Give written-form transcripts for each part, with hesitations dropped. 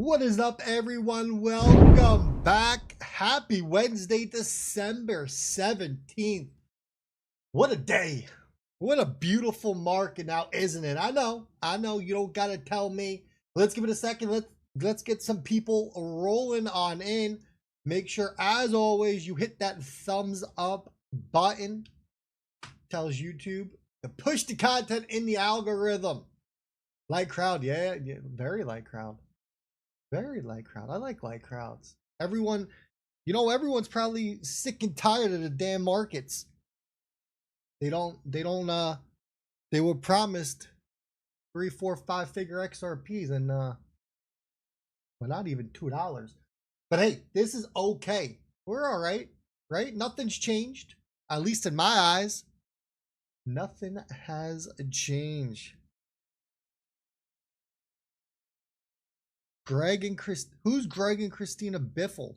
What is up, everyone? Welcome back. Happy Wednesday, December 17th. What a day. What a beautiful market now, isn't it? I know you don't gotta tell me. Let's give it a second. Let's get some people rolling on in. Make sure, as always, you hit that thumbs up button. Tells YouTube to push the content in the algorithm. Light crowd, yeah, very light crowd. Very light crowd. I like light crowds. Everyone, everyone's probably sick and tired of the damn markets. They were promised 3, 4, 5-figure XRPs and well, not even $2. But hey, this is okay. We're all right, right? Nothing's changed, at least in my eyes. Nothing has changed. Who's Greg and Christina Biffle?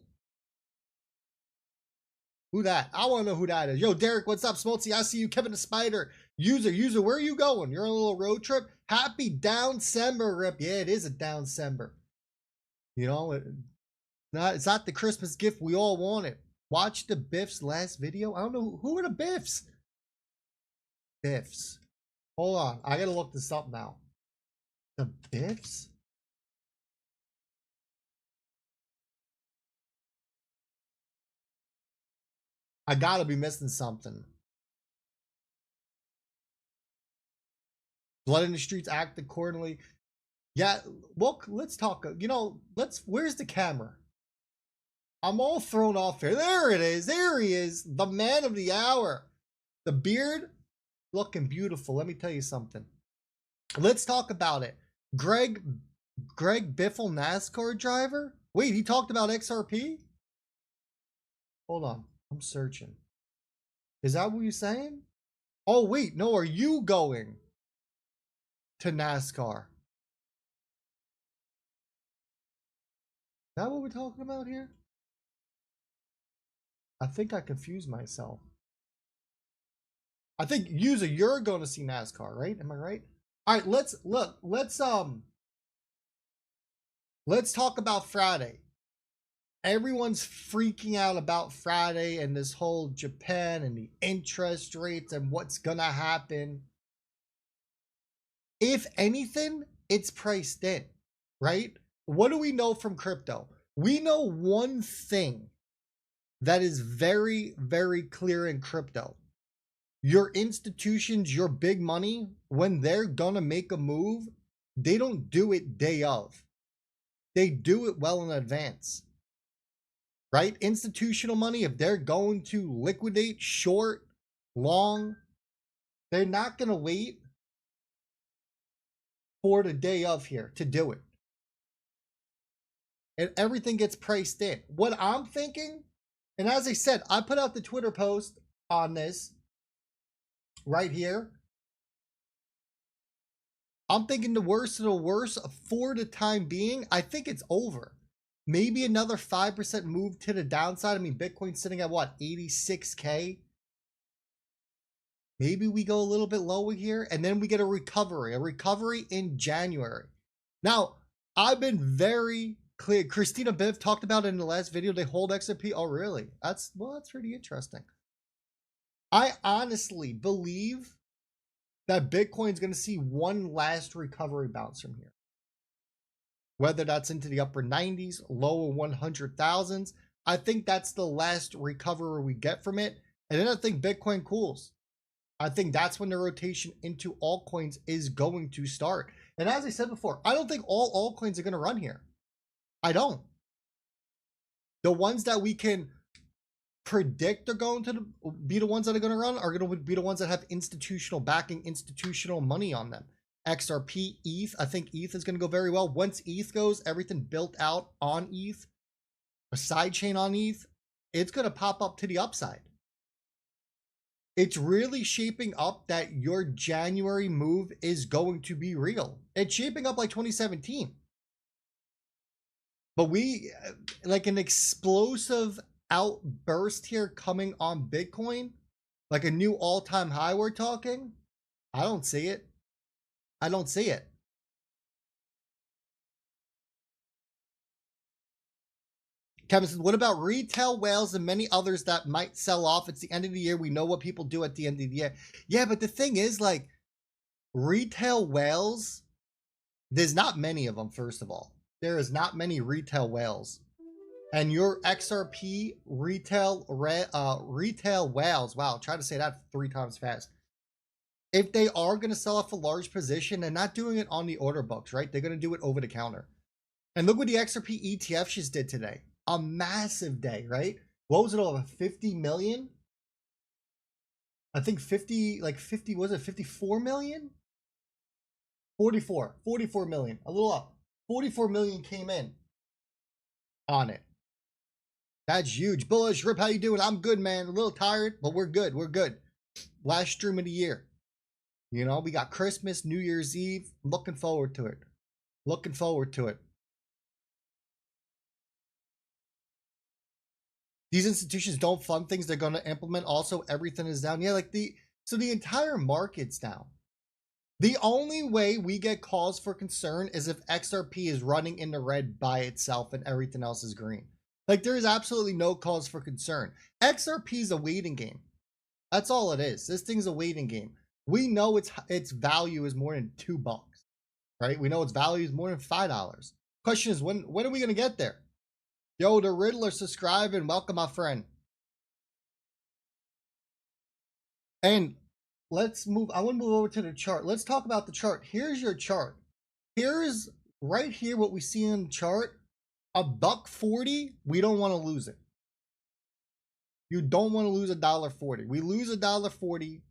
Who that? I want to know who that is. Yo, Derek, what's up? Smoltzy, I see you. Kevin the Spider. User, where are you going? You're on a little road trip? Happy Down-cember, Rip. Yeah, it is a Down-cember. You know, it's not the Christmas gift we all wanted. Watch the Biff's last video. I don't know. Who are the Biffs? Biffs. Hold on. I got to look this up now. The Biffs? I gotta be missing something. Blood in the streets, act accordingly. Yeah, well, let's talk. Where's the camera? I'm all thrown off here. There it is. There he is. The man of the hour. The beard, looking beautiful. Let me tell you something. Let's talk about it. Greg Biffle, NASCAR driver? Wait, he talked about XRP? Hold on. I'm searching. Is that what you're saying? Oh, wait. No, are you going to NASCAR? Is that what we're talking about here? I think I confused myself. I think, user, you're going to see NASCAR, right? Am I right? All right, let's talk about Friday. Everyone's freaking out about Friday and this whole Japan and the interest rates and what's gonna happen. If anything, it's priced in, right? What do we know from crypto? We know one thing that is very, very clear in crypto. Your institutions, your big money, when they're gonna make a move, they don't do it day of. They do it well in advance. Right? Institutional money, if they're going to liquidate short, long, they're not going to wait for the day of here to do it. And everything gets priced in. What I'm thinking, and as I said, I put out the Twitter post on this right here. I'm thinking the worst of the worst for the time being. I think it's over. Maybe another 5% move to the downside. I mean, Bitcoin's sitting at what, 86K? Maybe we go a little bit lower here and then we get a recovery in January. Now, I've been very clear. Christina Biff talked about it in the last video. They hold XRP. Oh, really? That's pretty interesting. I honestly believe that Bitcoin's going to see one last recovery bounce from here. Whether that's into the upper 90s, lower 100,000s, I think that's the last recovery we get from it. And then I think Bitcoin cools. I think that's when the rotation into altcoins is going to start. And as I said before, I don't think all altcoins are going to run here. I don't. The ones that we can predict are going to be the ones that are going to run are going to be the ones that have institutional backing, institutional money on them. XRP, ETH. I think ETH is going to go very well. Once ETH goes, everything built out on ETH, a sidechain on ETH, it's going to pop up to the upside. It's really shaping up that your January move is going to be real. It's shaping up like 2017. But we, like an explosive outburst here coming on Bitcoin, like a new all-time high we're talking, I don't see it. I don't see it. Kevin says, what about retail whales and many others that might sell off? It's the end of the year. We know what people do at the end of the year. Yeah, but the thing is, like, retail whales, there's not many of them, first of all. There is not many retail whales. And your XRP retail whales, wow, try to say that 3 times fast. If they are going to sell off a large position, they're not doing it on the order books, right? They're going to do it over the counter. And look what the XRP ETF just did today. A massive day, right? What was it, over 50 million? I think 50, was it 54 million? 44 million, a little up. 44 million came in on it. That's huge. Bullish, Rip, how you doing? I'm good, man. A little tired, but we're good. We're good. Last stream of the year. You know, we got Christmas, New Year's Eve. Looking forward to it. Looking forward to it. These institutions don't fund things they're going to implement. Also, everything is down. Yeah, like the entire market's down. The only way we get cause for concern is if XRP is running in the red by itself and everything else is green. Like, there is absolutely no cause for concern. XRP is a waiting game. That's all it is. This thing's a waiting game. We know its value is more than $2, right? We know its value is more than $5. Question is, when are we going to get there? Yo, the Riddler, subscribe and welcome, my friend. And let's move. I want to move over to the chart. Let's talk about the chart. Here's your chart. Here's right here what we see in the chart. $1.40. We don't want to lose it. You don't want to lose $1.40. We lose $1.40.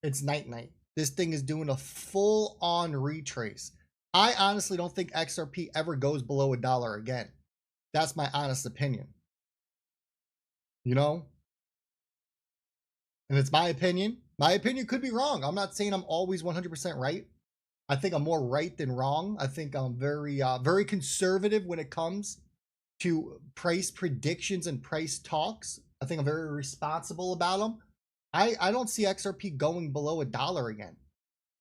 It's night. This thing is doing a full-on retrace. I honestly don't think XRP ever goes below $1 again. That's my honest opinion. You know? And it's my opinion. My opinion could be wrong. I'm not saying I'm always 100% right. I think I'm more right than wrong. I think I'm very conservative when it comes to price predictions and price talks. I think I'm very responsible about them. I don't see XRP going below $1 again.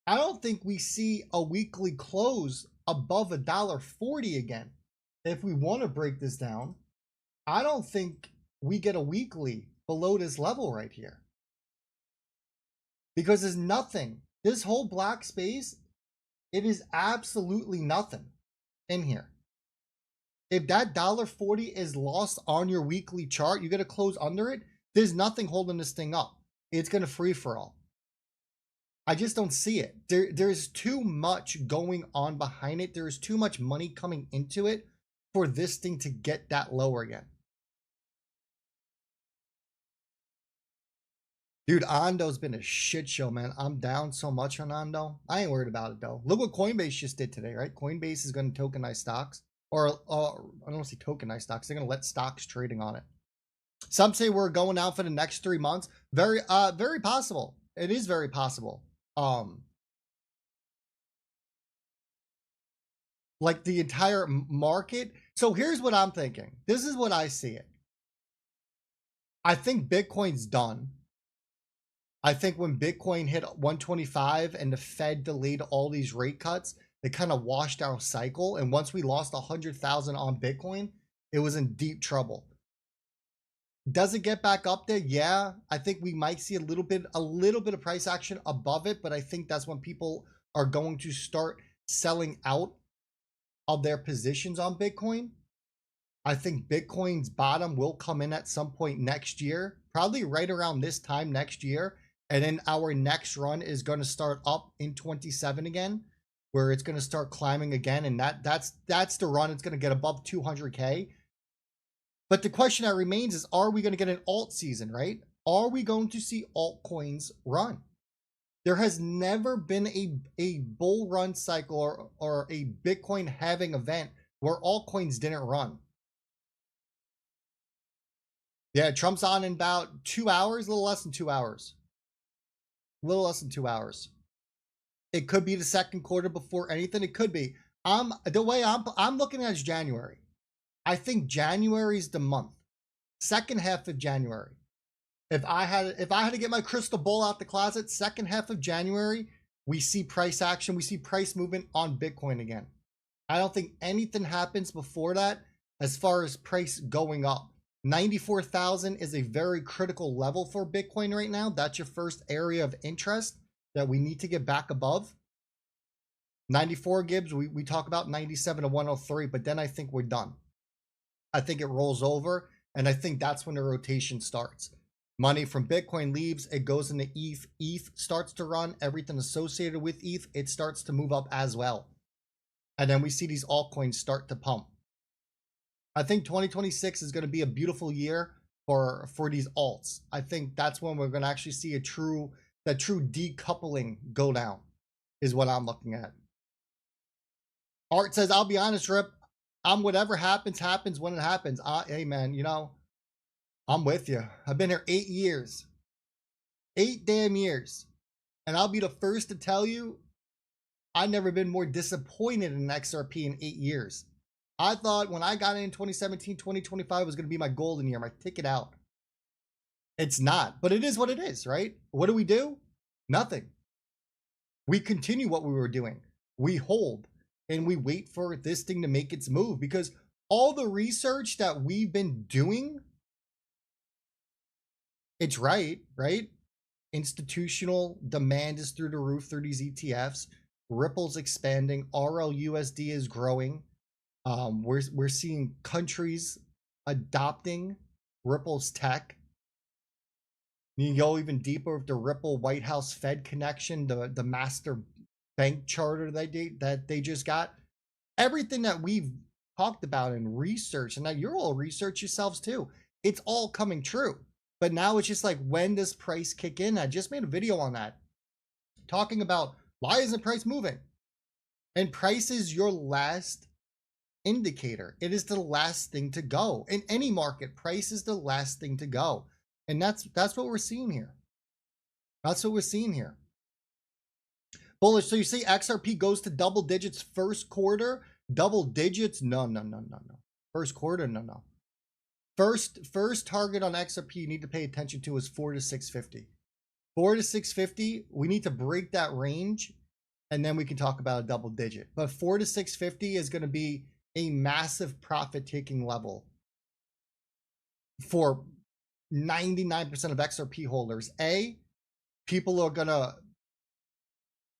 I don't think we see a weekly close above $1.40 again. If we want to break this down, I don't think we get a weekly below this level right here. Because there's nothing. This whole black space, it is absolutely nothing in here. If that $1.40 is lost on your weekly chart, you got to close under it. There's nothing holding this thing up. It's going to free for all. I just don't see it. There's too much going on behind it. There's too much money coming into it for this thing to get that lower again. Dude, Ondo's been a shit show, man. I'm down so much on Ondo. I ain't worried about it, though. Look what Coinbase just did today, right? Coinbase is going to tokenize stocks. Or I don't want to say tokenize stocks. They're going to let stocks trading on it. Some say we're going out for the next 3 months. Very possible. It is very possible. Like the entire market. So here's what I'm thinking. This is what I see it. I think Bitcoin's done. I think when Bitcoin hit 125 and the Fed delayed all these rate cuts, they kind of washed our cycle. And once we lost 100,000 on Bitcoin, it was in deep trouble. Does it get back up there? Yeah, I think we might see a little bit of price action above it, but I think that's when people are going to start selling out of their positions on Bitcoin. I think Bitcoin's bottom will come in at some point next year, probably right around this time next year. And then our next run is going to start up in 27 again, where it's going to start climbing again. And that's the run. It's going to get above 200K. But the question that remains is, are we going to get an alt season, right? Are we going to see altcoins run? There has never been a bull run cycle or a Bitcoin halving event where altcoins didn't run. Yeah, Trump's on in about 2 hours, a little less than 2 hours. A little less than 2 hours. It could be the second quarter before anything. It could be. The way I'm looking at it is January. I think January is the month. Second half of January. If I had to get my crystal ball out the closet, second half of January, we see price action. We see price movement on Bitcoin again. I don't think anything happens before that. as far as price going up. 94,000 is a very critical level for Bitcoin right now. That's your first area of interest that we need to get back above. 94 Gibbs, we talk about 97 to 103, but then I think we're done. I think it rolls over, and I think that's when the rotation starts. Money from Bitcoin leaves, it goes into ETH. ETH starts to run, everything associated with ETH, it starts to move up as well. And then we see these altcoins start to pump. I think 2026 is going to be a beautiful year for these alts. I think that's when we're going to actually see that true decoupling go down, is what I'm looking at. Art says, I'll be honest, Rip, I'm whatever happens when it happens. Hey man, you know, I'm with you. I've been here 8 years. 8 damn years. And I'll be the first to tell you, I've never been more disappointed in XRP in 8 years. I thought when I got in 2017, 2025 was going to be my golden year, my ticket out. It's not, but it is what it is, right? What do? Nothing. We continue what we were doing. We hold and we wait for this thing to make its move, because all the research that we've been doing, it's right? Institutional demand is through the roof through these ETFs. Ripple's expanding. RLUSD is growing. We're seeing countries adopting Ripple's tech. You can go even deeper with the Ripple White House Fed connection, the master bank charter that they just got. Everything that we've talked about and researched, and now you're all research yourselves too, it's all coming true. But now it's just like, when does price kick in? I just made a video on that, talking about why isn't price moving? And price is your last indicator. It is the last thing to go. In any market, price is the last thing to go. And that's what we're seeing here. That's what we're seeing here. Bullish. So you see XRP goes to double digits first quarter. Double digits? No. First quarter? No. First target on XRP you need to pay attention to is 4 to 650. 4 to 650, we need to break that range, and then we can talk about a double digit. But 4 to 650 is going to be a massive profit-taking level for 99% of XRP holders. People are going to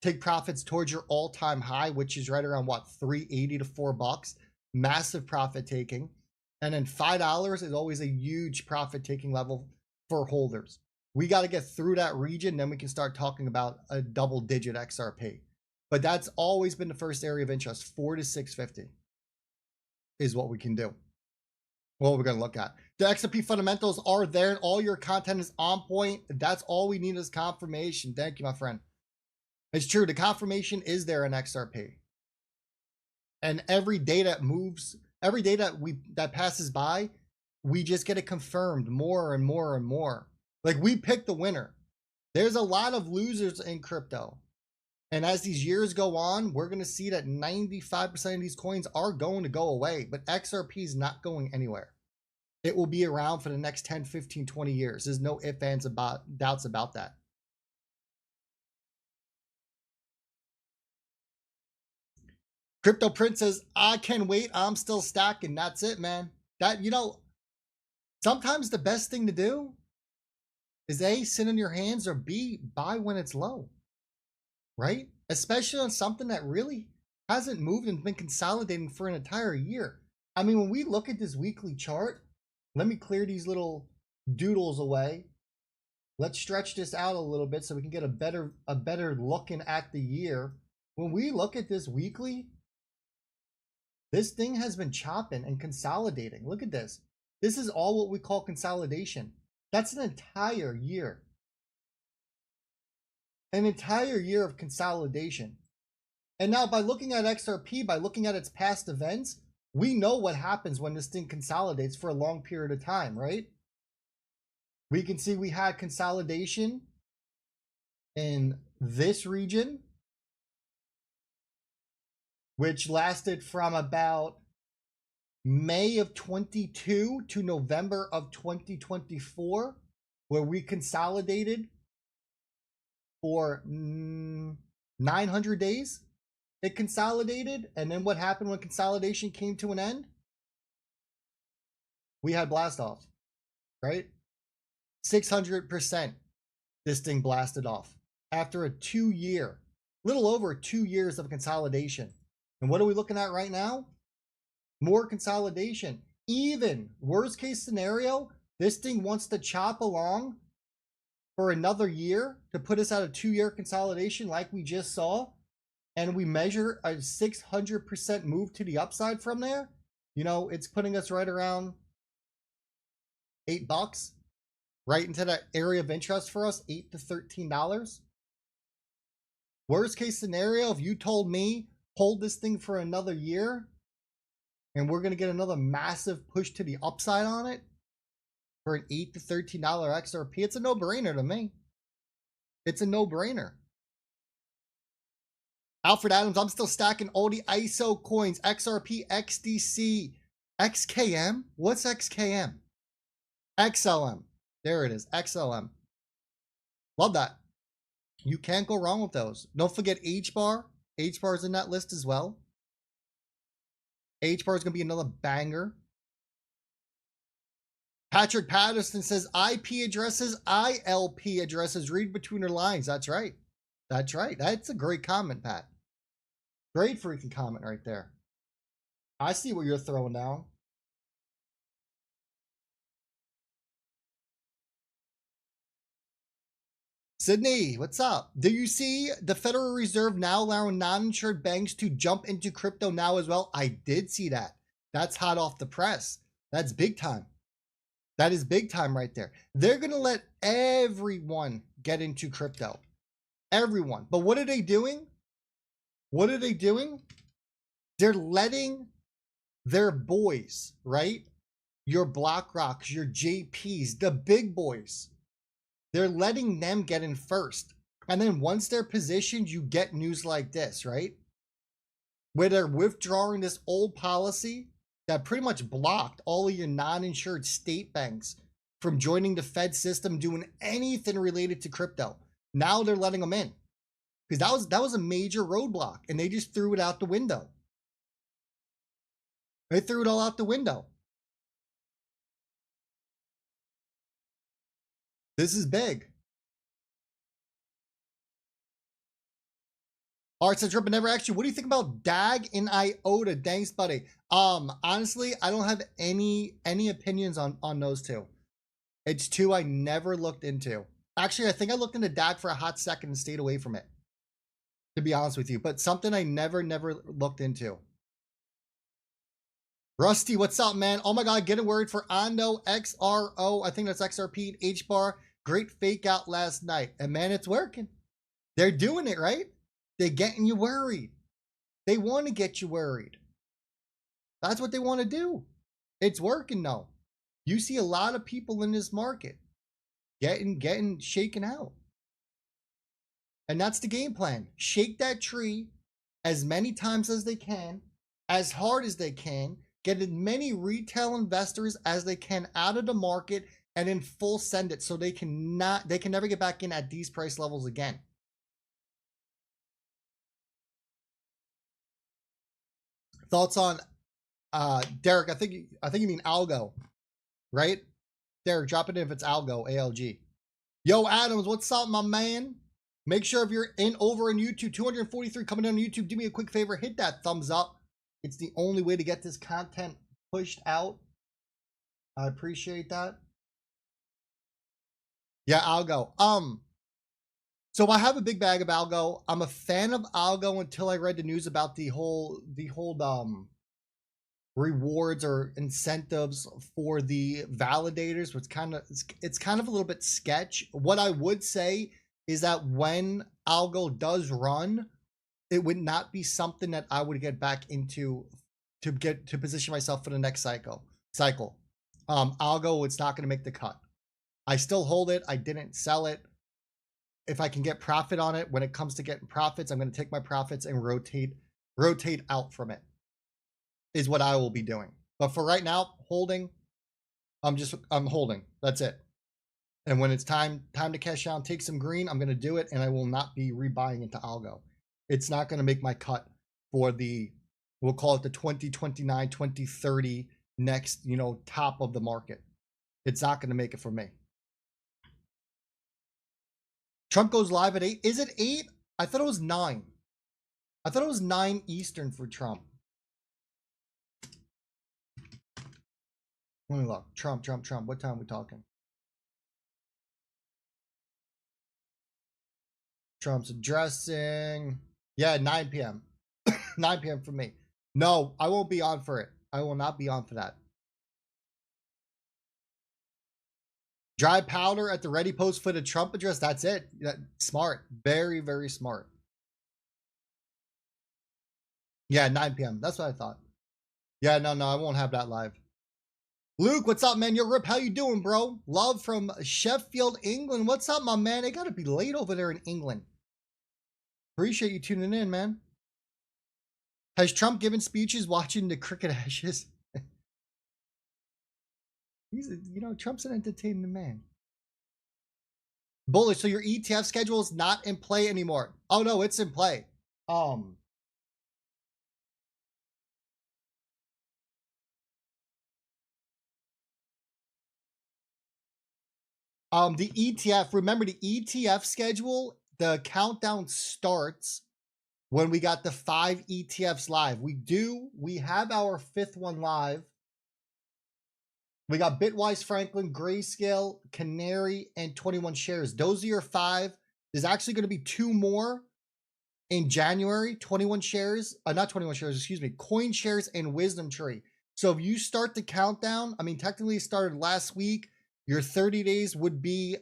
take profits towards your all-time high, which is right around what, $3.80 to $4. Massive profit taking. And then $5 is always a huge profit taking level for holders. We got to get through that region, then we can start talking about a double digit XRP. But that's always been the first area of interest. 4 to 650 is what we can do. What we're going to look at. The XRP fundamentals are there, and all your content is on point. That's all we need is confirmation. Thank you, my friend. It's true. The confirmation is there in XRP. And every day that moves, every day that passes by, we just get it confirmed more and more and more. Like, we pick the winner. There's a lot of losers in crypto. And as these years go on, we're going to see that 95% of these coins are going to go away. But XRP is not going anywhere. It will be around for the next 10, 15, 20 years. There's no ifs, ands, doubts about that. Crypto Prince says, I can wait. I'm still stacking. That's it, man. That, you know, sometimes the best thing to do is A, sit on your hands, or B, buy when it's low, right? Especially on something that really hasn't moved and been consolidating for an entire year. I mean, when we look at this weekly chart, let me clear these little doodles away. Let's stretch this out a little bit so we can get a better looking at the year. When we look at this weekly, this thing has been chopping and consolidating. Look at this. This is all what we call consolidation. That's an entire year. An entire year of consolidation. And now by looking at XRP, by looking at its past events, we know what happens when this thing consolidates for a long period of time, right? We can see we had consolidation in this region, which lasted from about May of 22 to November of 2024, where we consolidated for 900 days. It consolidated, and then what happened when consolidation came to an end? we had blast off, right? 600% this thing blasted off after a 2-year, little over 2 years of consolidation. And what are we looking at right now? More consolidation. Even worst case scenario, this thing wants to chop along for another year to put us at a 2-year consolidation like we just saw, and we measure a 600% move to the upside from there. You know, it's putting us right around $8, right into that area of interest for us, $8 to $13. Worst case scenario, if you told me hold this thing for another year and we're going to get another massive push to the upside on it for an $8 to $13 XRP, it's a no-brainer to me. It's a no-brainer. Alfred Adams, I'm still stacking all the ISO coins, XRP, XDC, XKM. What's XKM? XLM. There it is, XLM. Love that. You can't go wrong with those. Don't forget HBAR. HBAR is in that list as well. HBAR is going to be another banger. Patrick Patterson says IP addresses, ILP addresses, read between the lines. That's right. That's right. That's a great comment, Pat. Great freaking comment right there. I see what you're throwing down. Sydney, what's up? Do you see the Federal Reserve now allowing non-insured banks to jump into crypto now as well? I did see that. That's hot off the press. That's big time. That is big time right there. They're going to let everyone get into crypto. Everyone. But what are they doing? What are they doing? They're letting their boys, right? Your BlackRocks, your JPs, the big boys. They're letting them get in first. And then once they're positioned, you get news like this, right? Where they're withdrawing this old policy that pretty much blocked all of your non-insured state banks from joining the Fed system, doing anything related to crypto. Now they're letting them in. Because that was a major roadblock, and they just threw it out the window. They threw it all out the window. This is big. Art says, Rip, I never asked you, what do you think about DAG and IOTA? Thanks, buddy. Honestly, I don't have any opinions on those two. It's two I never looked into. Actually, I think I looked into DAG for a hot second and stayed away from it, to be honest with you. But something I never looked into. Rusty, what's up, man? Oh my God, getting worried for Ondo, XRO. I think that's XRP and HBAR. Great fake out last night. And man, it's working. They're doing it, right? They're getting you worried. They want to get you worried. That's what they want to do. It's working though. You see a lot of people in this market getting shaken out. And that's the game plan. Shake that tree as many times as they can, as hard as they can, get as many retail investors as they can out of the market, and in full send it so they can never get back in at these price levels again. Thoughts on Derek? I think you mean Algo, right? Derek, drop it in if it's Algo, ALG. Yo, Adams, what's up, my man? Make sure if you're over on YouTube, 243 coming down on YouTube, do me a quick favor, hit that thumbs up. It's the only way to get this content pushed out. I appreciate that. Yeah, Algo. So I have a big bag of Algo. I'm a fan of Algo until I read the news about the whole rewards or incentives for the validators, which it's kind of a little bit sketch. What I would say is that when Algo does run, it would not be something that I would get back into to position myself for the next cycle. Algo, it's not going to make the cut. I still hold it. I didn't sell it. If I can get profit on it, when it comes to getting profits, I'm going to take my profits and rotate out from it, is what I will be doing. But for right now, holding, I'm holding. That's it. And when it's time to cash out and take some green, I'm going to do it, and I will not be rebuying into Algo. It's not going to make my cut for we'll call it the 2029, 2030 next, you know, top of the market. It's not going to make it for me. Trump goes live at 8. Is it 8? I thought it was 9. I thought it was 9 Eastern for Trump. Let me look. Trump. What time are we talking? Trump's addressing. Yeah, 9 p.m. 9 p.m. for me. No, I won't be on for it. I will not be on for that. Dry powder at the ready post for the Trump address. That's it. Smart. Very, very smart. Yeah, 9 p.m. That's what I thought. Yeah, no, I won't have that live. Luke, what's up, man? Yo, Rip, how you doing, bro? Love from Sheffield, England. What's up, my man? It gotta be late over there in England. Appreciate you tuning in, man. Has Trump given speeches watching the cricket ashes? Trump's an entertaining man. Bullish. So your ETF schedule is not in play anymore. Oh no, it's in play. The ETF, remember the ETF schedule, the countdown starts when we got the 5 ETFs live. We have our 5th one live. We got Bitwise, Franklin, Grayscale, Canary, and 21 shares. Those are your 5. There's actually going to be 2 more in January. 21 shares, not 21 shares, excuse me, Coin Shares and Wisdom Tree. So if you start the countdown, I mean, technically it started last week. Your 30 days would be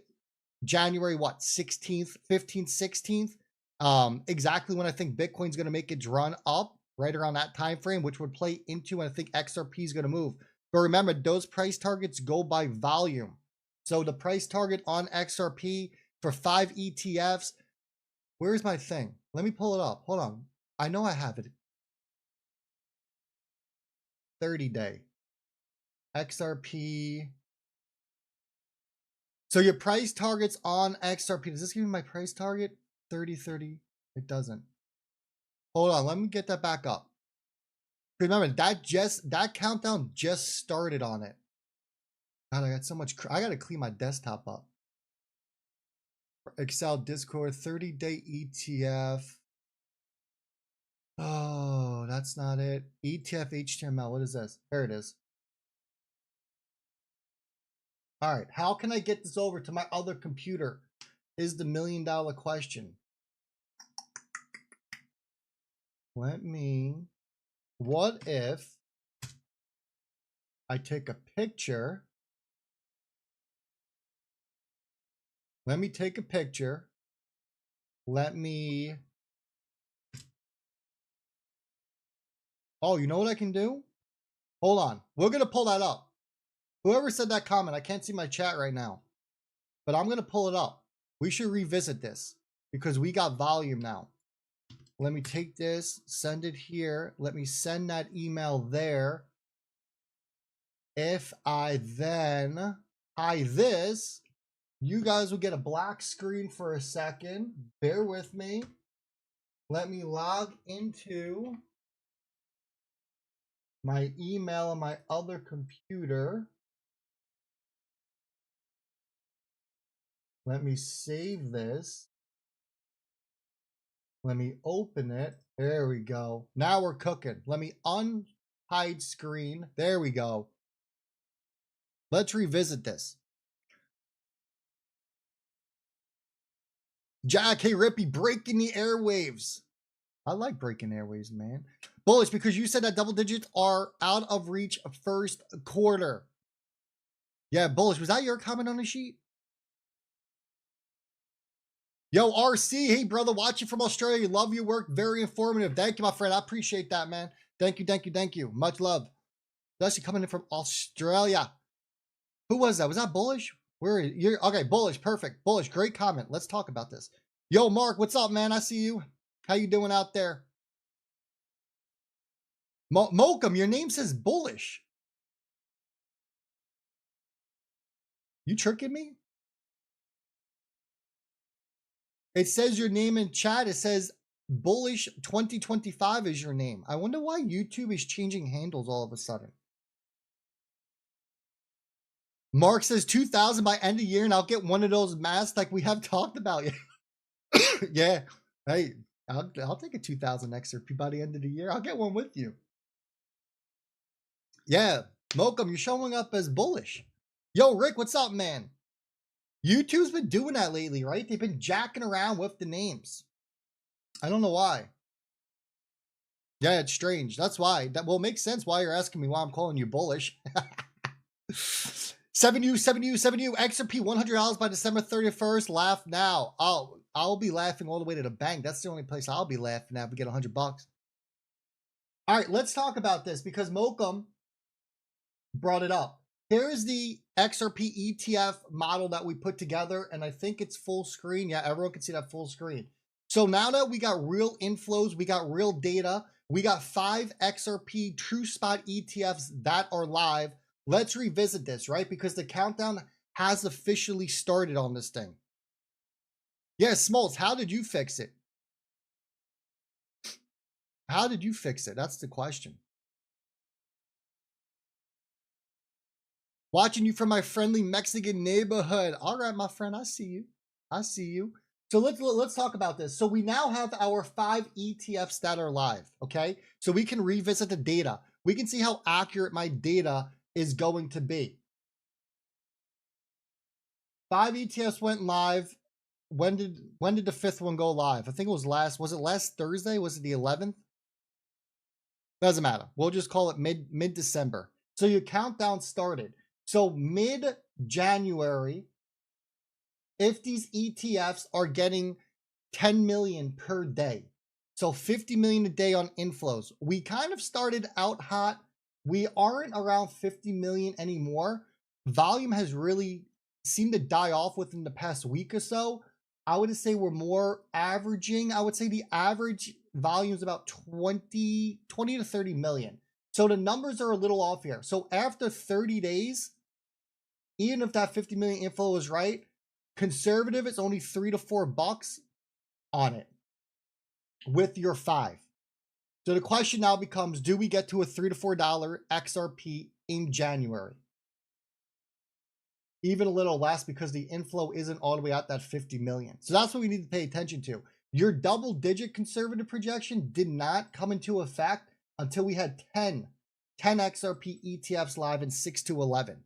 January, what, 16th, 15th, 16th? Exactly when I think Bitcoin's going to make its run up, right around that time frame, which would play into when I think XRP is going to move. But remember, those price targets go by volume. So the price target on XRP for 5 ETFs, where's my thing? Let me pull it up. Hold on. I know I have it. 30-day. XRP. So your price targets on XRP. Does this give me my price target? 30. It doesn't. Hold on. Let me get that back up. Remember, that countdown just started on it. God, I got so much. I got to clean my desktop up. Excel, Discord, 30-day ETF. Oh, that's not it. ETF HTML. What is this? There it is. All right. How can I get this over to my other computer? Is the $1 million question. What if I take a picture? Let me take a picture. Oh, you know what I can do? Hold on. We're going to pull that up. Whoever said that comment, I can't see my chat right now. But I'm going to pull it up. We should revisit this because we got volume now. Let me take this, send it here. Let me send that email there. If I then hide this, you guys will get a black screen for a second. Bear with me. Let me log into my email on my other computer. Let me save this. Let me open it. There we go. Now we're cooking. Let me unhide screen. There we go. Let's revisit this. Jack, hey Rippy, breaking the airwaves. I like breaking airwaves, man. Bullish, because you said that double digits are out of reach first quarter. Yeah, bullish. Was that your comment on the sheet? Yo, RC, hey brother, watching from Australia. Love your work. Very informative. Thank you, my friend. I appreciate that, man. Thank you. Much love. Especially coming in from Australia. Who was that? Was that bullish? Where are you? Okay, bullish. Perfect. Bullish. Great comment. Let's talk about this. Yo, Mark, what's up, man? I see you. How you doing out there? Mokum, your name says bullish. You tricking me? It says your name in chat. It says bullish 2025 is your name. I wonder why YouTube is changing handles all of a sudden. Mark says 2,000 by end of year, and I'll get one of those masks like we have talked about. Yeah. Hey, I'll take a 2,000 XRP by the end of the year. I'll get one with you. Yeah. Mokum, you're showing up as bullish. Yo, Rick, what's up, man? YouTube's been doing that lately, right? They've been jacking around with the names. I don't know why. Yeah, it's strange. That's why. That will make sense why you're asking me why I'm calling you bullish. 7U, XRP $100 by December 31st. Laugh now. I'll be laughing all the way to the bank. That's the only place I'll be laughing at if we get $100. All right, let's talk about this because Mokum brought it up. Here is the XRP ETF model that we put together, and I think it's full screen. Yeah, everyone can see that full screen. So now that we got real inflows, we got real data, we got 5 XRP true spot ETFs that are live. Let's revisit this, right? Because the countdown has officially started on this thing. Yeah, Smoltz, how did you fix it? How did you fix it? That's the question. Watching you from my friendly Mexican neighborhood. All right, my friend, I see you. I see you. So let's talk about this. So we now have our 5 ETFs that are live, okay? So we can revisit the data. We can see how accurate my data is going to be. 5 ETFs went live. When did the 5th one go live? I think it was last Thursday? Was it the 11th? Doesn't matter. We'll just call it mid-December. So your countdown started. So mid-January, if these ETFs are getting 10 million per day, so 50 million a day on inflows, we kind of started out hot. We aren't around 50 million anymore. Volume has really seemed to die off within the past week or so. I would say we're more averaging. I would say the average volume is about 20 to 30 million. So the numbers are a little off here. So after 30 days, even if that 50 million inflow is right, conservative, it's only $3 to $4 on it with your 5. So the question now becomes, do we get to a $3 to $4 XRP in January? Even a little less because the inflow isn't all the way at that 50 million. So that's what we need to pay attention to. Your double-digit conservative projection did not come into effect until we had 10 XRP ETFs live in 6 to 11.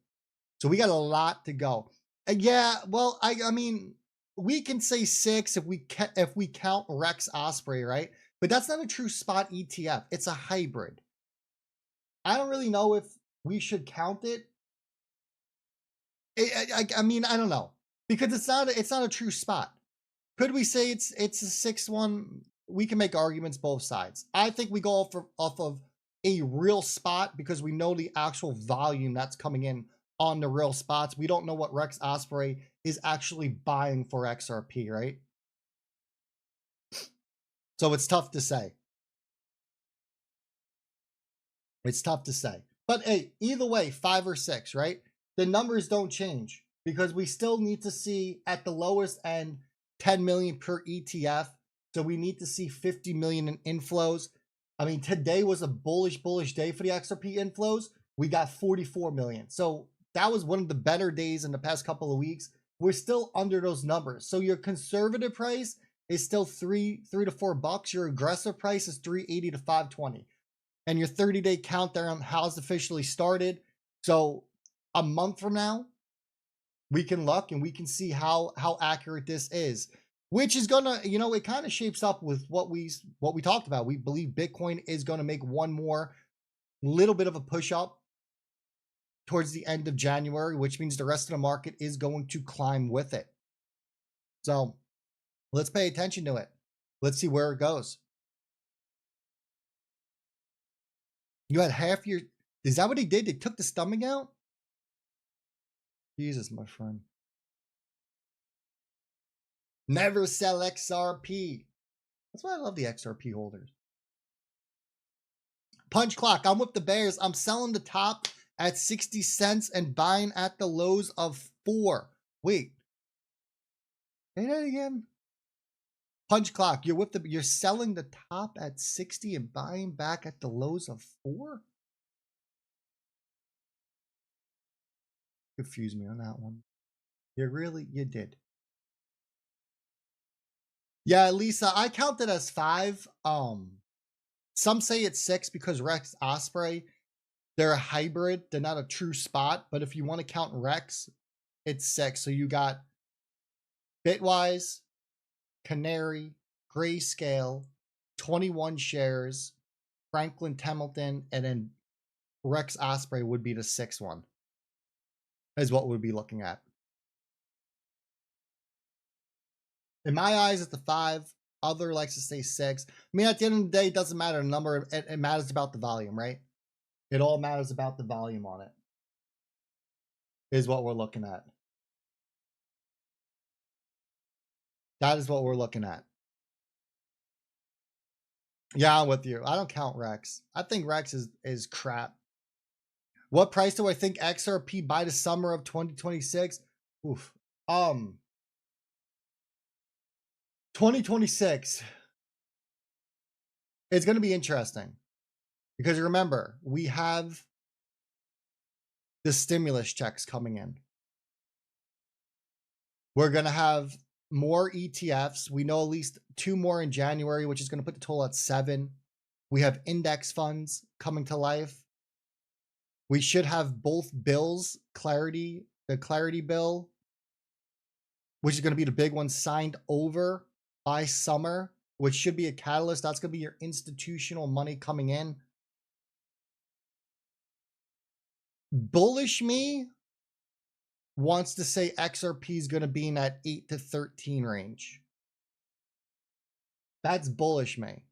So we got a lot to go. Yeah, well, I mean, we can say 6 if we count Rex Osprey, right? But that's not a true spot ETF. It's a hybrid. I don't really know if we should count it. I mean, I don't know because it's not a true spot. Could we say it's a 6th one? We can make arguments both sides. I think we go off of a real spot because we know the actual volume that's coming in on the real spots. We don't know what Rex Osprey is actually buying for XRP, right? So it's tough to say. It's tough to say. But hey, either way, 5 or 6, right? The numbers don't change because we still need to see at the lowest end 10 million per ETF. So we need to see 50 million in inflows. I mean, today was a bullish day for the XRP inflows. We got 44 million. So that was one of the better days in the past couple of weeks. We're still under those numbers. So your conservative price is still $3 to $4. Your aggressive price is $380 to $520. And your 30-day countdown has officially started. So a month from now, we can look and we can see how accurate this is, which is gonna, it kind of shapes up with what we talked about. We believe Bitcoin is going to make one more little bit of a push up towards the end of January, which means the rest of the market is going to climb with it. So let's pay attention to it. Let's see where it goes. You had half your, is that what he did? They took the stomach out? Jesus, my friend. Never sell XRP. That's why I love the XRP holders. Punch clock. I'm with the bears. I'm selling the top at 60 cents and buying at the lows of 4. Wait. Say that again. Punch clock. You're selling the top at 60 and buying back at the lows of 4? confuse me on that one. You did. Yeah, Lisa, I count it as 5. Some say it's 6 because Rex Osprey, they're a hybrid. They're not a true spot. But if you want to count Rex, it's 6. So you got Bitwise, Canary, Grayscale, 21 shares, Franklin Templeton, and then Rex Osprey would be the 6th one, is what we'd be looking at. In my eyes, it's the 5. Other likes to say 6. I mean, at the end of the day, it doesn't matter the number. It matters about the volume, right? It all matters about the volume on it, is what we're looking at. That is what we're looking at. Yeah, I'm with you. I don't count Rex. I think Rex is crap. What price do I think XRP by the summer of 2026? Oof. 2026. It's going to be interesting because remember, we have the stimulus checks coming in. We're going to have more ETFs. We know at least 2 more in January, which is going to put the total at 7. We have index funds coming to life. We should have both bills, the Clarity bill, which is going to be the big one, signed over by summer, which should be a catalyst. That's going to be your institutional money coming in. Bullish me wants to say XRP is going to be in that 8 to 13 range. That's bullish me.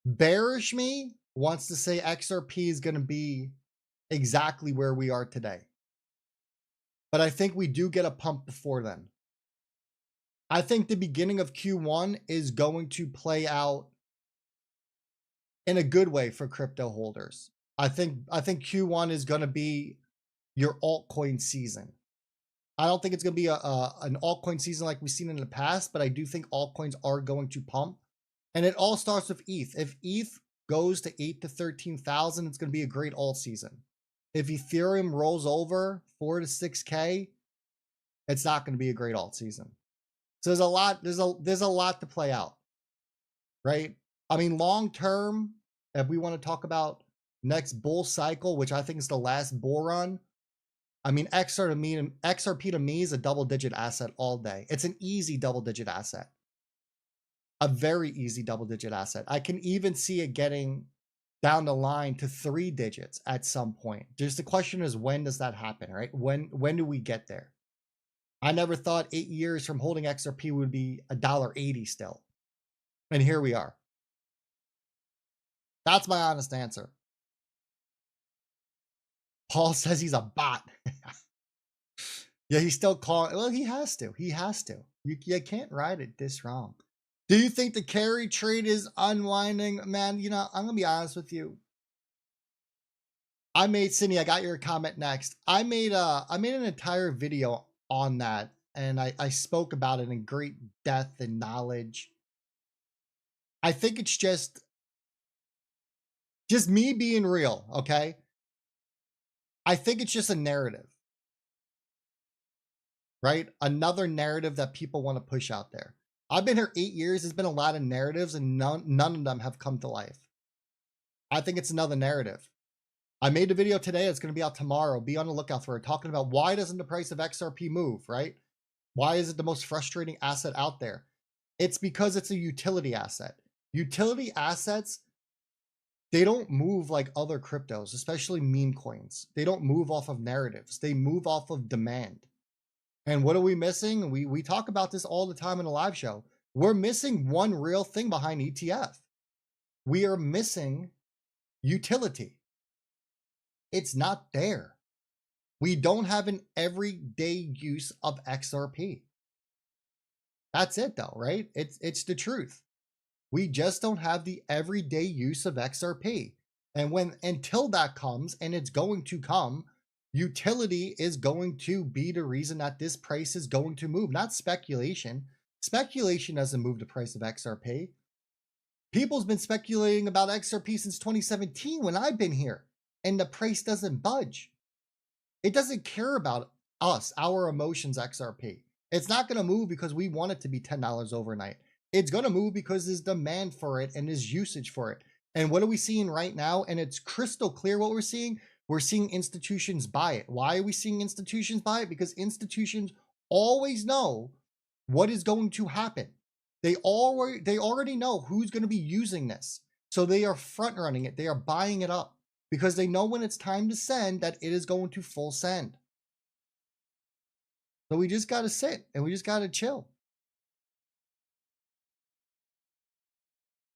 Bearish me wants to say XRP is going to be exactly where we are today. But I think we do get a pump before then. I think the beginning of Q1 is going to play out in a good way for crypto holders. I think Q1 is going to be your altcoin season. I don't think it's going to be an altcoin season like we've seen in the past, but I do think altcoins are going to pump. And it all starts with ETH. If ETH goes to 8 to 13,000, it's going to be a great alt season. If Ethereum rolls over 4 to 6K, it's not going to be a great alt season. So there's a lot to play out, right? I mean, long term, if we want to talk about next bull cycle, which I think is the last bull run, I mean, XRP to me is a double-digit asset all day. It's an easy double-digit asset. A very easy double-digit asset. I can even see it getting down the line to 3 digits at some point. Just the question is, when does that happen, right? When do we get there? I never thought 8 years from holding XRP would be $1.80 still. And here we are. That's my honest answer. Paul says he's a bot. Yeah, he's still calling. Well, he has to. He has to. You can't ride it this wrong. Do you think the carry trade is unwinding? Man, you know, I'm going to be honest with you. Sydney, I got your comment next. I made an entire video on that, and I spoke about it in great depth and knowledge. I think it's just me being real, okay? I think it's just a narrative, right? Another narrative that people want to push out there. I've been here 8 years. There's been a lot of narratives, and none of them have come to life. I think it's another narrative. I made a video today. It's going to be out tomorrow. Be on the lookout for it, talking about why doesn't the price of XRP move, right? Why is it the most frustrating asset out there? It's because it's a utility asset. Utility assets, they don't move like other cryptos, especially meme coins. They don't move off of narratives. They move off of demand. And what are we missing? We talk about this all the time in a live show. We're missing one real thing behind ETF. We are missing utility. It's not there. We don't have an everyday use of XRP. That's it though, right? It's the truth. We just don't have the everyday use of XRP. And until that comes, and it's going to come, utility is going to be the reason that this price is going to move, not speculation. Speculation doesn't move the price of XRP. People's been speculating about XRP since 2017 when I've been here. and the price doesn't budge. It doesn't care about us, our emotions, XRP. It's not going to move because we want it to be $10 overnight. It's going to move because there's demand for it and there's usage for it. And what are we seeing right now? And it's crystal clear what we're seeing. We're seeing institutions buy it. Why are we seeing institutions buy it? Because institutions always know what is going to happen. They already know who's going to be using this. So they are front running it. They are buying it up because they know when it's time to send that it is going to full send. So we just got to sit and we just got to chill.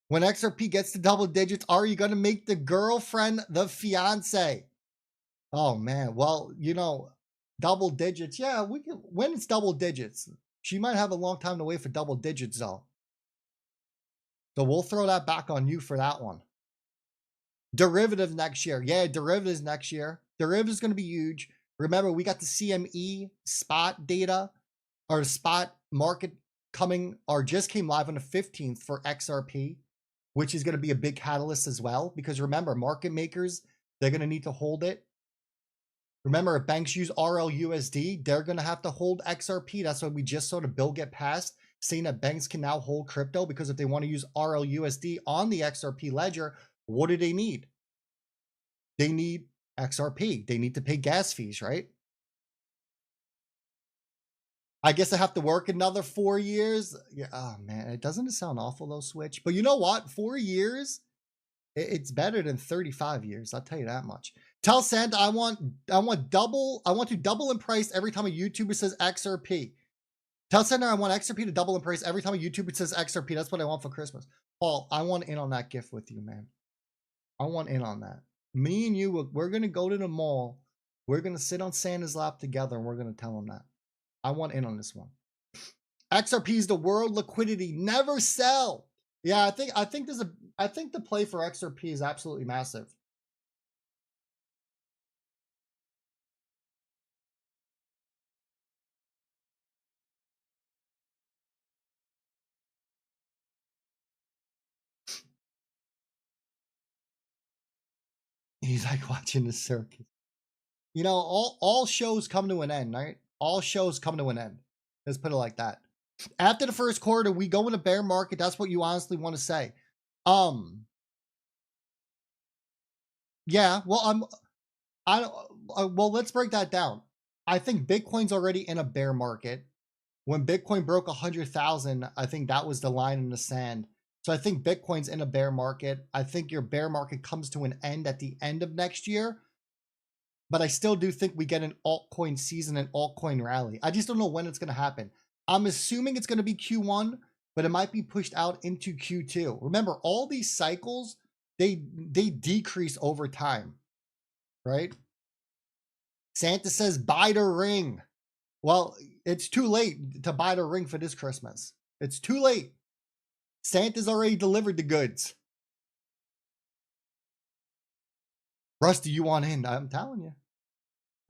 When XRP gets to double digits, are you going to make the girlfriend the fiance? Oh man, well, you know, double digits. Yeah, we can, when it's double digits. She might have a long time to wait for double digits though. So we'll throw that back on you for that one. Derivative next year. Yeah, derivatives next year. Derivatives is going to be huge. Remember, we got the CME spot data or spot market coming or just came live on the 15th for XRP, which is going to be a big catalyst as well. Because remember, market makers, they're going to need to hold it. Remember, if banks use RLUSD, they're going to have to hold XRP. That's why we just saw the bill get passed saying that banks can now hold crypto, because if they want to use RLUSD on the XRP ledger, what do they need? They need XRP. They need to pay gas fees, right? I guess I have to work another 4 years. Yeah, oh man, it doesn't sound awful though, Switch. But you know what? 4 years, it's better than 35 years. I'll tell you that much. Tell Santa I want to double in price every time a YouTuber says XRP. Tell Santa I want XRP to double in price every time a YouTuber says XRP. That's what I want for Christmas. Paul, I want in on that gift with you, man. I want in on that. Me and you, we're going to go to the mall. We're going to sit on Santa's lap together and we're going to tell him that. I want in on this one. XRP is the world liquidity. Never sell. Yeah, I think the play for XRP is absolutely massive. He's like watching the circus. You know, all shows come to an end, right? All shows come to an end. Let's put it like that. After the first quarter, we go in a bear market. That's what you honestly want to say. Yeah, well, well, let's break that down. I think Bitcoin's already in a bear market. When Bitcoin broke 100,000, I think that was the line in the sand. So I think Bitcoin's in a bear market. I think your bear market comes to an end at the end of next year. But I still do think we get an altcoin season and altcoin rally. I just don't know when it's going to happen. I'm assuming it's going to be Q1, but it might be pushed out into Q2. Remember, all these cycles, they decrease over time, right? Santa says, buy the ring. Well, it's too late to buy the ring for this Christmas. It's too late. Santa's already delivered the goods. Russ, do you want in? I'm telling you.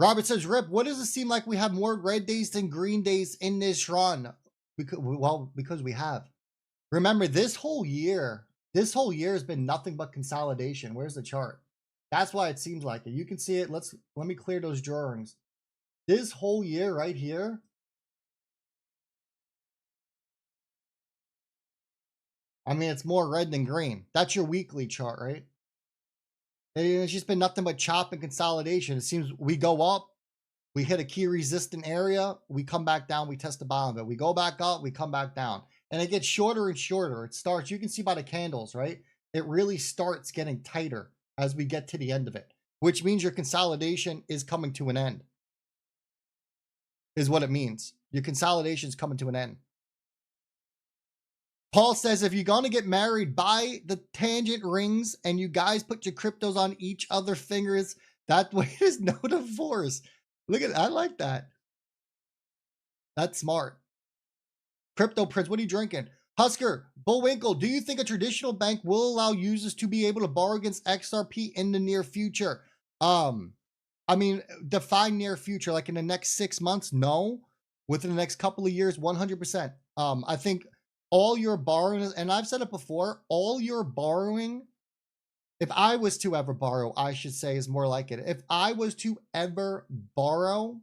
Robert says, Rip, what does it seem like we have more red days than green days in this run? Because we have. Remember, this whole year has been nothing but consolidation. Where's the chart? That's why it seems like it. You can see it. Let me clear those drawings. This whole year right here, I mean, it's more red than green. That's your weekly chart, right? And it's just been nothing but chop and consolidation. It seems we go up, we hit a key resistant area, we come back down, we test the bottom of it. We go back up, we come back down. And it gets shorter and shorter. It starts, you can see by the candles, right? It really starts getting tighter as we get to the end of it, which means your consolidation is coming to an end, is what it means. Your consolidation is coming to an end. Paul says, if you're going to get married, buy the tangent rings and you guys put your cryptos on each other fingers. That way there's no divorce. Look at, I like that. That's smart. Crypto Prince, what are you drinking? Husker, Bullwinkle, do you think a traditional bank will allow users to be able to borrow against XRP in the near future? I mean, define near future, like in the next 6 months? No. Within the next couple of years, 100%. I think all your borrowing, and I've said it before, all your borrowing If I was to ever borrow, I should say is more like it. If I was to ever borrow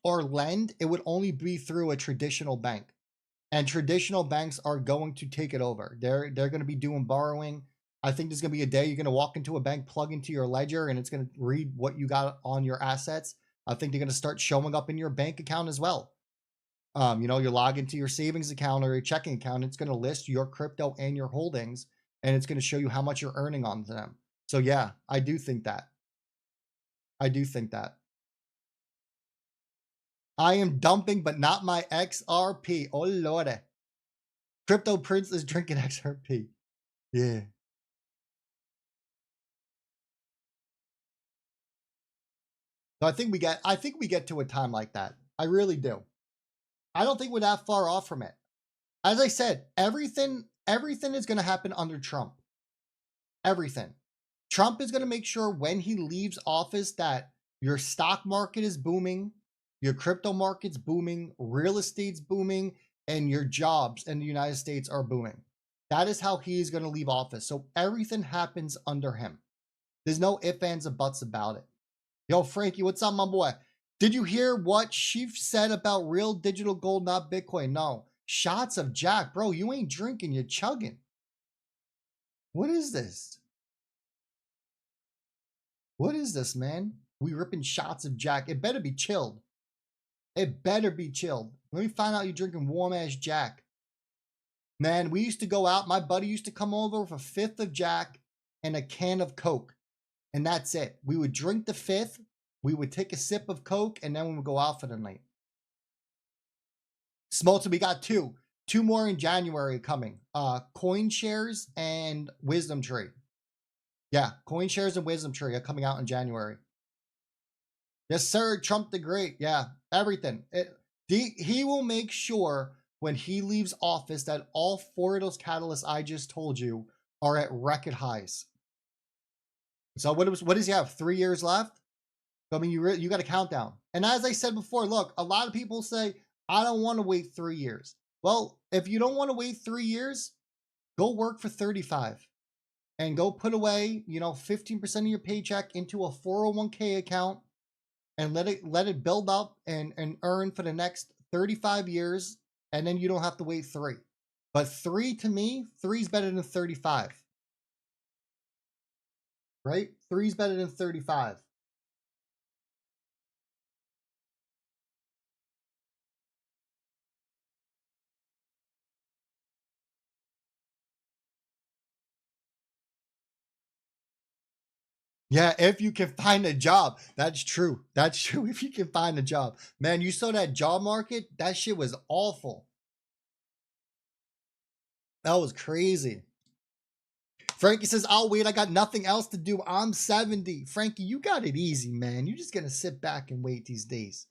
or lend, it would only be through a traditional bank. And traditional banks are going to take it over. They're going to be doing borrowing. I think there's going to be a day you're going to walk into a bank, plug into your ledger, and it's going to read what you got on your assets. I think they're going to start showing up in your bank account as well. You know, you log into your savings account or your checking account, it's going to list your crypto and your holdings, and it's going to show you how much you're earning on them. So yeah, I do think that. I do think that. I am dumping, but not my XRP. Oh, Lord. Crypto Prince is drinking XRP. Yeah. So I think we get to a time like that. I really do. I don't think we're that far off from it. As I said, everything is going to happen under Trump. Everything. Trump is going to make sure when he leaves office that your stock market is booming, your crypto market's booming, real estate's booming, and your jobs in the United States are booming. That is how he is going to leave office. So everything happens under him. There's no ifs, ands, or buts about it. Yo, Frankie, what's up, my boy? Did you hear what Sheaf said about real digital gold, not Bitcoin? No. Shots of Jack. Bro, you ain't drinking, you're chugging. What is this? What is this, man? We ripping shots of Jack. It better be chilled. It better be chilled. Let me find out you're drinking warm-ass Jack. Man, we used to go out. My buddy used to come over with a fifth of Jack and a can of Coke. And that's it. We would drink the fifth. We would take a sip of Coke, and then we would go out for the night. Smoltz, we got two. Two more in January coming. Coin Shares and Wisdom Tree. Yeah, Coin Shares and Wisdom Tree are coming out in January. Yes, sir. Trump the Great. Yeah, everything. He will make sure when he leaves office that all four of those catalysts I just told you are at record highs. So what does he have? 3 years left? I mean, you got a countdown. And as I said before, look, a lot of people say, I don't want to wait 3 years. Well, if you don't want to wait 3 years, go work for 35 and go put away, 15% of your paycheck into a 401k account and let it build up and earn for the next 35 years. And then you don't have to wait 3. But 3 to me, 3 is better than 35. Right? 3 is better than 35. Yeah, if you can find a job. That's true. That's true. If you can find a job. Man, you saw that job market? That shit was awful. That was crazy. Frankie says, I'll wait. I got nothing else to do. I'm 70. Frankie, you got it easy, man. You're just going to sit back and wait these days.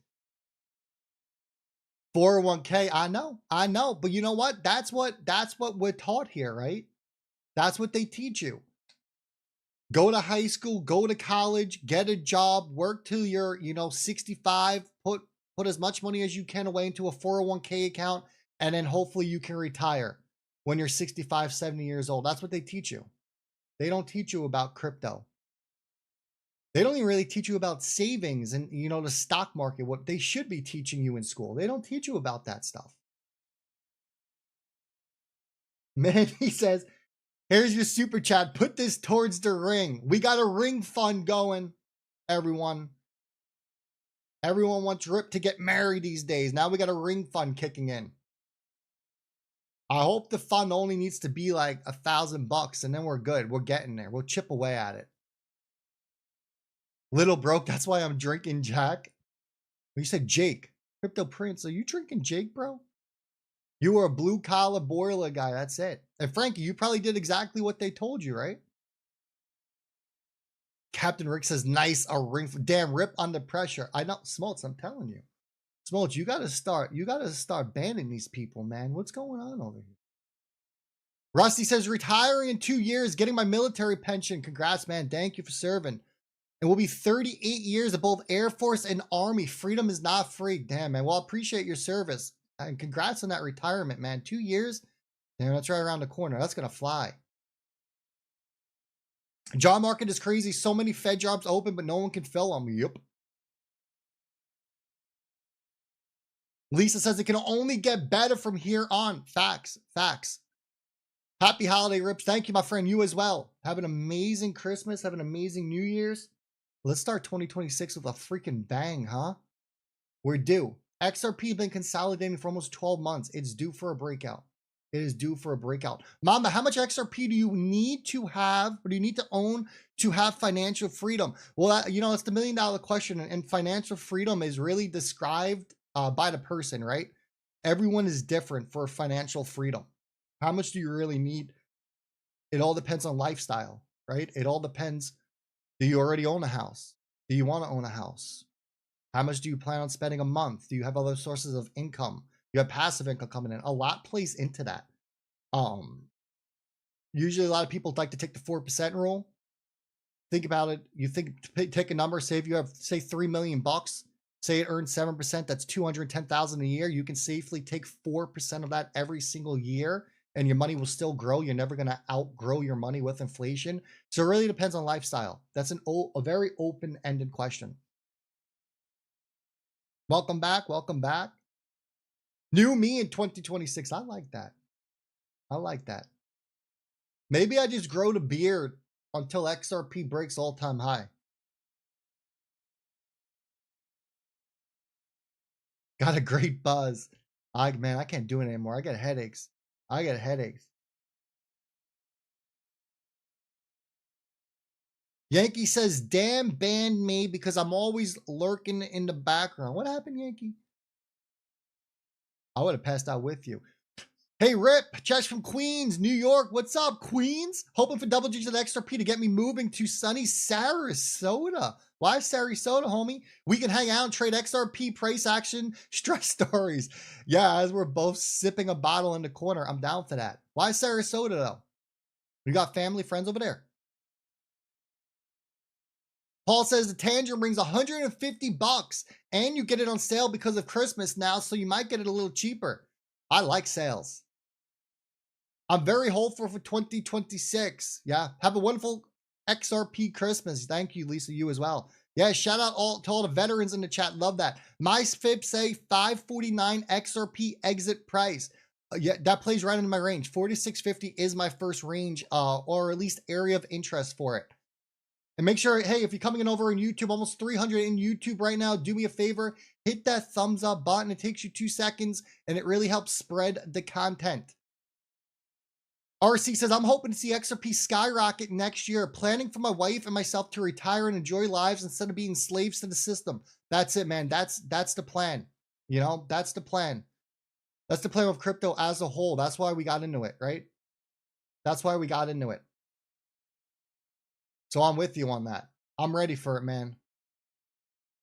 401k, I know. But you know what? That's what we're taught here, right? That's what they teach you. Go to high school, go to college, get a job, work till you're, 65, put as much money as you can away into a 401k account, and then hopefully you can retire when you're 65, 70 years old. That's what they teach you. They don't teach you about crypto. They don't even really teach you about savings and, the stock market, what they should be teaching you in school. They don't teach you about that stuff. Man, he says, here's your super chat. Put this towards the ring. We got a ring fund going, everyone. Everyone wants Rip to get married these days. Now we got a ring fund kicking in. I hope the fund only needs to be like $1,000 and then we're good. We're getting there. We'll chip away at it. Little broke. That's why I'm drinking Jack. You said Jake. Crypto Prince. Are you drinking Jake, bro? You were a blue collar boiler guy. That's it. And Frankie, you probably did exactly what they told you, right? Captain Rick says, nice, a ring. Damn, Rip under pressure. I know, Smoltz, I'm telling you. Smoltz, you gotta start banning these people, man. What's going on over here? Rusty says, retiring in 2 years, getting my military pension. Congrats, man. Thank you for serving. It will be 38 years of both Air Force and Army. Freedom is not free. Damn, man. Well, I appreciate your service. And congrats on that retirement, man. 2 years? Damn, that's right around the corner. That's going to fly. Job market is crazy. So many Fed jobs open, but no one can fill them. Yep. Lisa says it can only get better from here on. Facts. Facts. Happy holiday, Rips. Thank you, my friend. You as well. Have an amazing Christmas. Have an amazing New Year's. Let's start 2026 with a freaking bang, huh? We're due. XRP been consolidating for almost 12 months. It's due for a breakout. It is due for a breakout. Mama, how much XRP do you need to have, or do you need to own to have financial freedom? Well, you know, it's the $1 million question, and financial freedom is really described by the person, right? Everyone is different for financial freedom. How much do you really need? It all depends on lifestyle, right? It all depends. Do you already own a house? Do you want to own a house? How much do you plan on spending a month? Do you have other sources of income? You have passive income coming in. A lot plays into that. Usually a lot of people like to take the 4% rule. Think about it. You take a number, say if you have, say, $3 million, say it earns 7%, that's 210,000 a year. You can safely take 4% of that every single year, and your money will still grow. You're never going to outgrow your money with inflation. So it really depends on lifestyle. That's a very open-ended question. Welcome back. Welcome back. New me in 2026. I like that. I like that. Maybe I just grow the beard until XRP breaks all-time high. Got a great buzz. Man, I can't do it anymore. I get headaches. I get headaches. Yankee says, damn, ban me because I'm always lurking in the background. What happened, Yankee? I would have passed out with you. Hey, Rip, Chesh from Queens, New York. What's up, Queens? Hoping for double digits XRP to get me moving to sunny Sarasota. Why Sarasota, homie? We can hang out and trade XRP price action stress stories. Yeah, as we're both sipping a bottle in the corner. I'm down for that. Why Sarasota, though? We got family, friends over there. Paul says the Tangerine brings $150 and you get it on sale because of Christmas now, so you might get it a little cheaper. I like sales. I'm very hopeful for 2026. Yeah. Have a wonderful XRP Christmas. Thank you, Lisa. You as well. Yeah. Shout out to all the veterans in the chat. Love that. My fib say 549 XRP exit price. Yeah, that plays right into my range. 4650 is my first range, or at least area of interest for it. And make sure, hey, if you're coming in over on YouTube, almost 300 in YouTube right now, do me a favor, hit that thumbs up button. It takes you 2 seconds, and it really helps spread the content. RC says, I'm hoping to see XRP skyrocket next year. Planning for my wife and myself to retire and enjoy lives instead of being slaves to the system. That's it, man. That's the plan. You know, that's the plan. That's the plan of crypto as a whole. That's why we got into it, right? That's why we got into it. So I'm with you on that. I'm ready for it, man.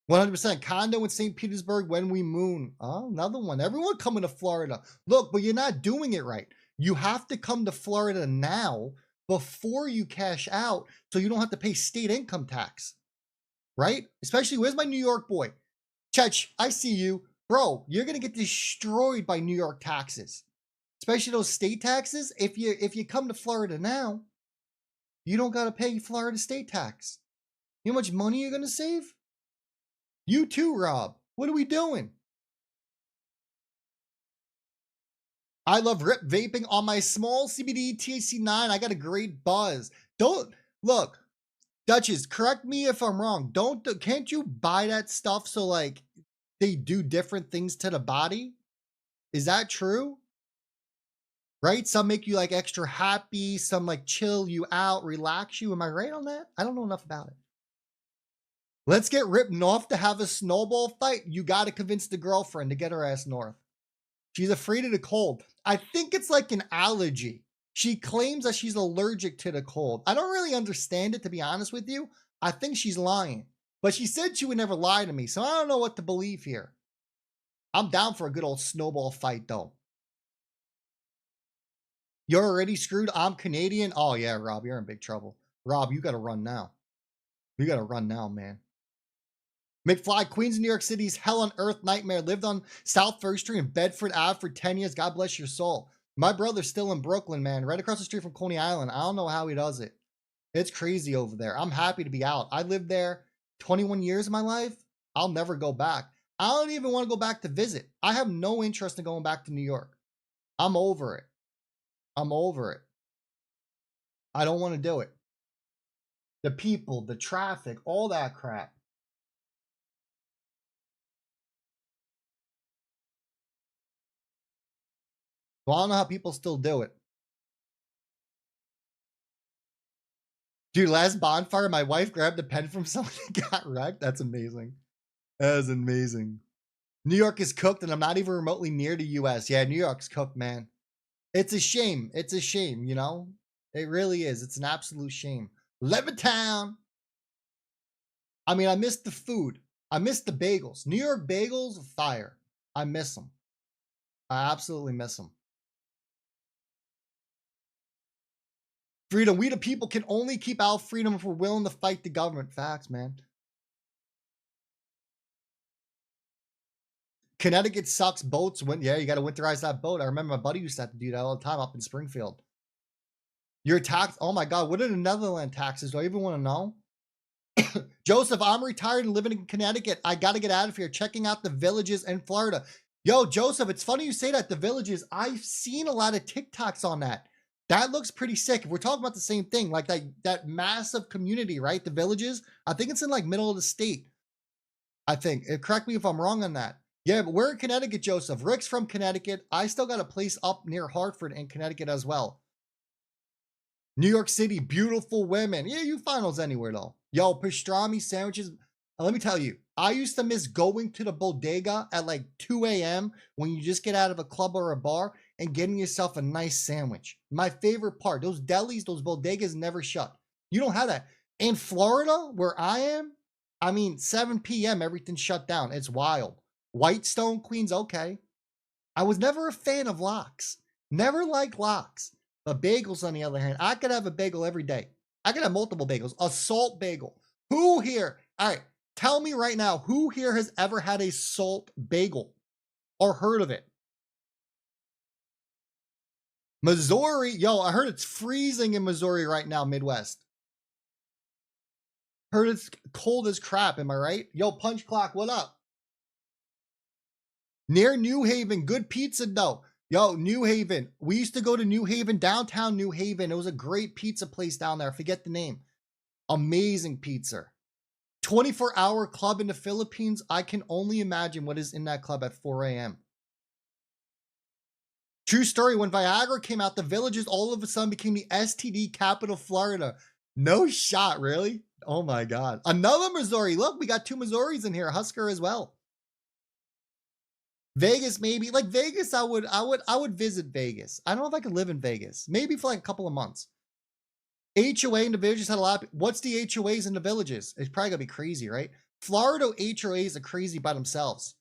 100% condo in St. Petersburg when we moon. Oh, another one. Everyone coming to Florida. Look, but you're not doing it right. You have to come to Florida now before you cash out so you don't have to pay state income tax, right? Especially, where's my New York boy? Chech, I see you. Bro, you're going to get destroyed by New York taxes, especially those state taxes. If you come to Florida now, you don't got to pay Florida state tax. You know how much money you're going to save? You too, Rob. What are we doing? I love Rip vaping on my small CBD THC9. I got a great buzz. Don't look, Duchess, correct me if I'm wrong. Can't you buy that stuff so like they do different things to the body? Is that true? Right? Some make you like extra happy, some like chill you out, relax you. Am I right on that? I don't know enough about it. Let's get Rip north to have a snowball fight. You got to convince the girlfriend to get her ass north. She's afraid of the cold. I think it's like an allergy. She claims that she's allergic to the cold. I don't really understand it, to be honest with you. I think she's lying. But she said she would never lie to me, so I don't know what to believe here. I'm down for a good old snowball fight, though. You're already screwed? I'm Canadian? Oh, yeah, Rob, you're in big trouble. Rob, you got to run now. You got to run now, man. McFly, Queens, New York City's hell on earth nightmare. Lived on South First Street in Bedford Ave for 10 years. God bless your soul. My brother's still in Brooklyn, man. Right across the street from Coney Island. I don't know how he does it. It's crazy over there. I'm happy to be out. I lived there 21 years of my life. I'll never go back. I don't even want to go back to visit. I have no interest in going back to New York. I'm over it. I'm over it. I don't want to do it. The people, the traffic, all that crap. Well, I don't know how people still do it. Dude, last bonfire, my wife grabbed a pen from someone and got wrecked. That's amazing. That is amazing. New York is cooked, and I'm not even remotely near the U.S. Yeah, New York's cooked, man. It's a shame. It's a shame, you know? It really is. It's an absolute shame. Levittown. I mean, I miss the food. I miss the bagels. New York bagels, fire. I miss them. I absolutely miss them. Freedom. We the people can only keep our freedom if we're willing to fight the government. Facts, man. Connecticut sucks. Boats. Yeah, you got to winterize that boat. I remember my buddy used to have to do that all the time up in Springfield. Your tax. Oh my God. What are the Netherlands taxes? Do I even want to know? Joseph, I'm retired and living in Connecticut. I got to get out of here. Checking out the villages in Florida. Yo, Joseph, it's funny you say that. The villages. I've seen a lot of TikToks on that. That looks pretty sick. If we're talking about the same thing, like that massive community, right? The villages. I think it's in like middle of the state. I think. Correct me if I'm wrong on that. Yeah, but we're in Connecticut, Joseph. Rick's from Connecticut. I still got a place up near Hartford in Connecticut as well. New York City, beautiful women. Yeah, you find those anywhere though. Yo, pastrami sandwiches. Let me tell you, I used to miss going to the bodega at like 2 a.m. when you just get out of a club or a bar and getting yourself a nice sandwich. My favorite part. Those delis, those bodegas never shut. You don't have that. In Florida, where I am, I mean, 7 p.m., everything's shut down. It's wild. Whitestone, Queens, okay. I was never a fan of lox. Never liked lox. But bagels, on the other hand, I could have a bagel every day. I could have multiple bagels. A salt bagel. Who here? All right. Tell me right now, who here has ever had a salt bagel or heard of it? Missouri. Yo, I heard it's freezing in Missouri right now, Midwest. Heard it's cold as crap. Am I right? Yo, Punch Clock, what up? Near New Haven. Good pizza, though. Yo, New Haven. We used to go to New Haven, downtown New Haven. It was a great pizza place down there. I forget the name. Amazing pizza. 24-hour club in the Philippines. I can only imagine what is in that club at 4 a.m. True story. When Viagra came out, the villages all of a sudden became the STD capital of Florida. No shot, really? Oh my God. Another Missouri. Look, we got 2 Missouris in here. Husker as well. Vegas, maybe. Like Vegas, I would visit Vegas. I don't know if I could live in Vegas. Maybe for like a couple of months. HOA in the villages had a lot. What's the HOAs in the villages? It's probably gonna be crazy, right? Florida HOAs are crazy by themselves.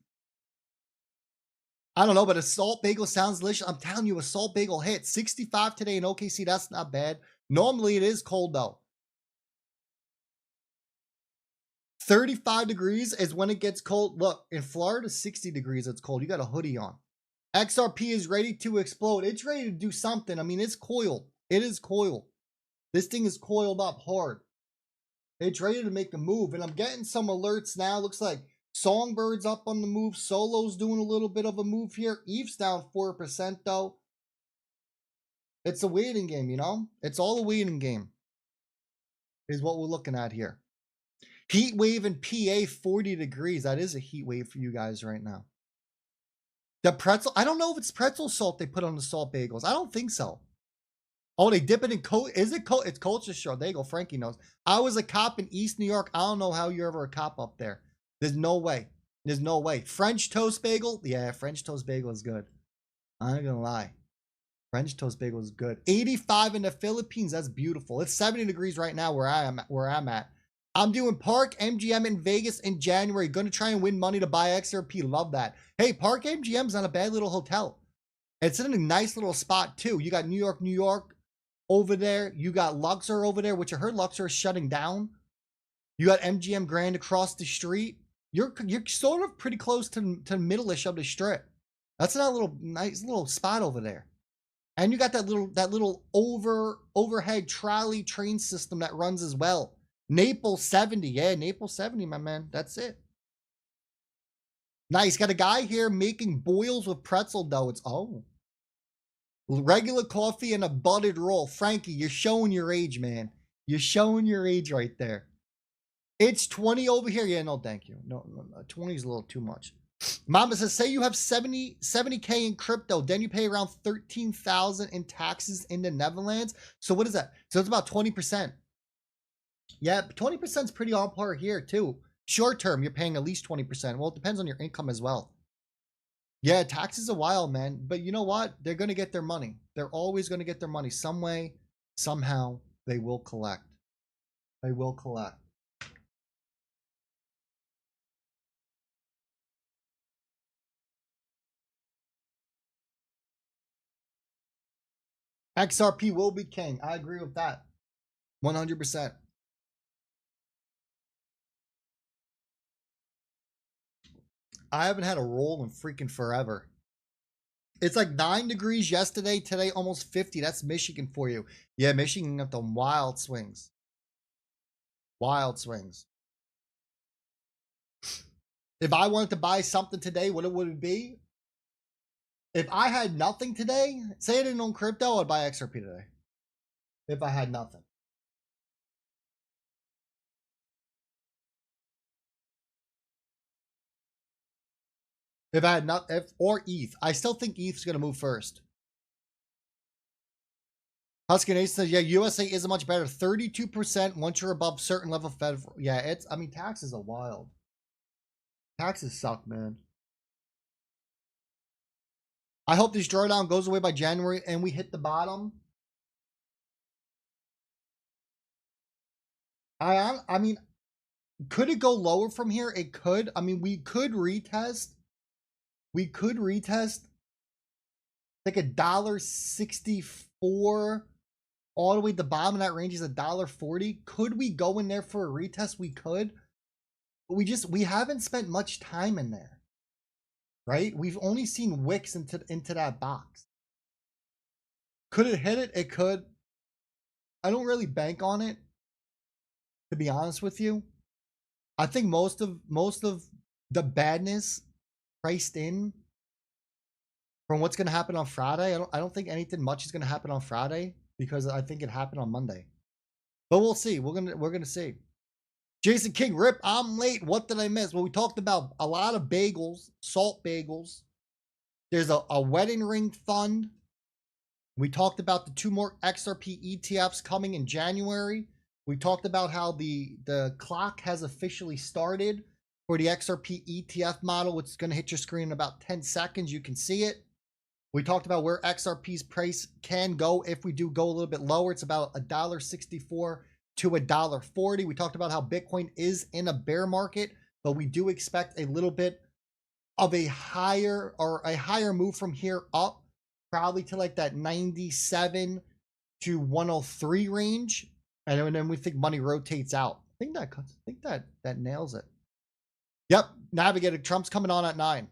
I don't know, but a salt bagel sounds delicious. I'm telling you, a salt bagel hit 65 today in OKC. That's not bad. Normally it is cold though. 35 degrees is when it gets cold. Look, in Florida, 60 degrees, it's cold. You got a hoodie on. XRP is ready to explode. It's ready to do something. I mean, it's coiled. It is coiled. This thing is coiled up hard. It's ready to make a move. And I'm getting some alerts now. Looks like Songbird's up on the move. Solo's doing a little bit of a move here. EVE's down 4% though. It's a waiting game, you know? It's all a waiting game. Is what we're looking at here. Heat wave in PA, 40 degrees. That is a heat wave for you guys right now. The pretzel, I don't know if it's pretzel salt they put on the salt bagels. I don't think so. Oh, they dip it in coat. Is it coat? It's culture show. There you go. Frankie knows. I was a cop in East New York. I don't know how you're ever a cop up there. There's no way. There's no way. French toast bagel. Yeah, French toast bagel is good. I'm not gonna lie. French toast bagel is good. 85 in the Philippines. That's beautiful. It's 70 degrees right now where I'm at. I'm doing Park MGM in Vegas in January. Gonna try and win money to buy XRP. Love that. Hey, Park MGM's not a bad little hotel. It's in a nice little spot too. You got New York over there. You got Luxor over there, which I heard Luxor is shutting down. You got MGM Grand across the street. You're sort of pretty close to middle-ish of the strip. That's a nice little spot over there. And you got that little overhead trolley train system that runs as well. Naples 70. Yeah, Naples 70, my man. That's it. Nice. Got a guy here making boils with pretzel dough. It's regular coffee and a buttered roll. Frankie, you're showing your age, man. You're showing your age right there. It's 20 over here. Yeah, no, thank you. No, 20 is a little too much. Mama says, say you have 70K in crypto, then you pay around 13,000 in taxes in the Netherlands. So what is that? So it's about 20%. Yeah, 20% is pretty on par here too. Short term, you're paying at least 20%. Well, it depends on your income as well. Yeah, taxes are wild, man. But you know what? They're going to get their money. They're always going to get their money. Some way, somehow, they will collect. They will collect. XRP will be king. I agree with that. 100%. I haven't had a roll in freaking forever. It's like 9 degrees yesterday. Today, almost 50. That's Michigan for you. Yeah, Michigan got the wild swings. Wild swings. If I wanted to buy something today, what would it be? If I had nothing today, say I didn't own crypto, I'd buy XRP today. If I had nothing. If I had not, or ETH. I still think ETH's going to move first. Husky Nation says, yeah, USA isn't much better. 32% once you're above certain level of federal. Yeah, it's, I mean, taxes are wild. Taxes suck, man. I hope this drawdown goes away by January and we hit the bottom. I mean, could it go lower from here? It could. I mean, we could retest. We could retest like $1.64 all the way to the bottom of that range is $1.40. Could we go in there for a retest? We could. But we haven't spent much time in there. Right? We've only seen wicks into that box. Could it hit it? It could. I don't really bank on it, to be honest with you. I think most of the badness priced in from what's going to happen on Friday. I don't think anything much is going to happen on Friday because I think it happened on Monday. But we'll see. We're gonna see. Jason King, rip. I'm late. What did I miss? Well, we talked about a lot of bagels, salt bagels. There's a wedding ring fund. We talked about the 2 more XRP ETFs coming in January. We talked about how the clock has officially started for the XRP ETF model, which is going to hit your screen in about 10 seconds. You can see it. We talked about where XRP's price can go if we do go a little bit lower. It's about $1.64 to $1.40. We talked about how Bitcoin is in a bear market, but we do expect a little bit of a higher move from here up, probably to like that 97 to 103 range. And then we think money rotates out. I think that nails it. Yep, Navigator. Trump's coming on at 9.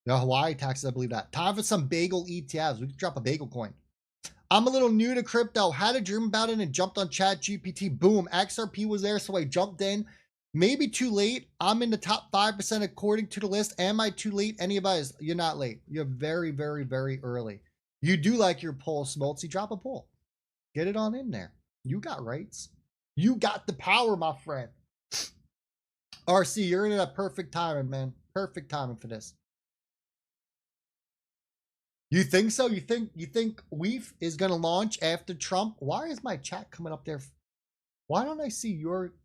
No Hawaii taxes, I believe that. Time for some bagel ETFs. We could drop a bagel coin. I'm a little new to crypto. Had a dream about it and jumped on ChatGPT. Boom, XRP was there, so I jumped in. Maybe too late. I'm in the top 5% according to the list. Am I too late? Any of us? You're not late. You're very, very, very early. You do like your poll, Smoltzy. Drop a poll. Get it on in there. You got rights. You got the power, my friend. RC, you're in a perfect timing, man. Perfect timing for this. You think so? You think WEEF is gonna launch after Trump? Why is my chat coming up there? Why don't I see your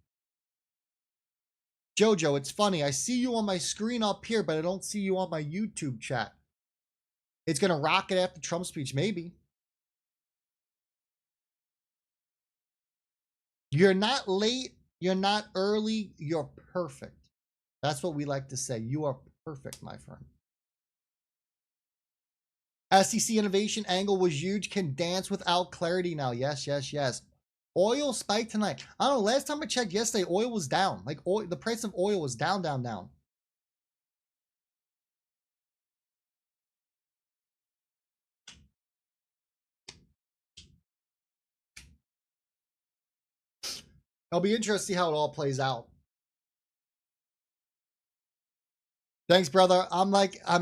Jojo? It's funny. I see you on my screen up here, but I don't see you on my YouTube chat. It's gonna rocket after Trump's speech, maybe. You're not late. You're not early. You're perfect. That's what we like to say. You are perfect, my friend. SEC innovation angle was huge. Can dance without clarity now. Yes, yes, yes. Oil spiked tonight. I don't know. Last time I checked yesterday, oil was down. Like oil, the price of oil was down, down, down. It'll be interesting to see how it all plays out. Thanks, brother.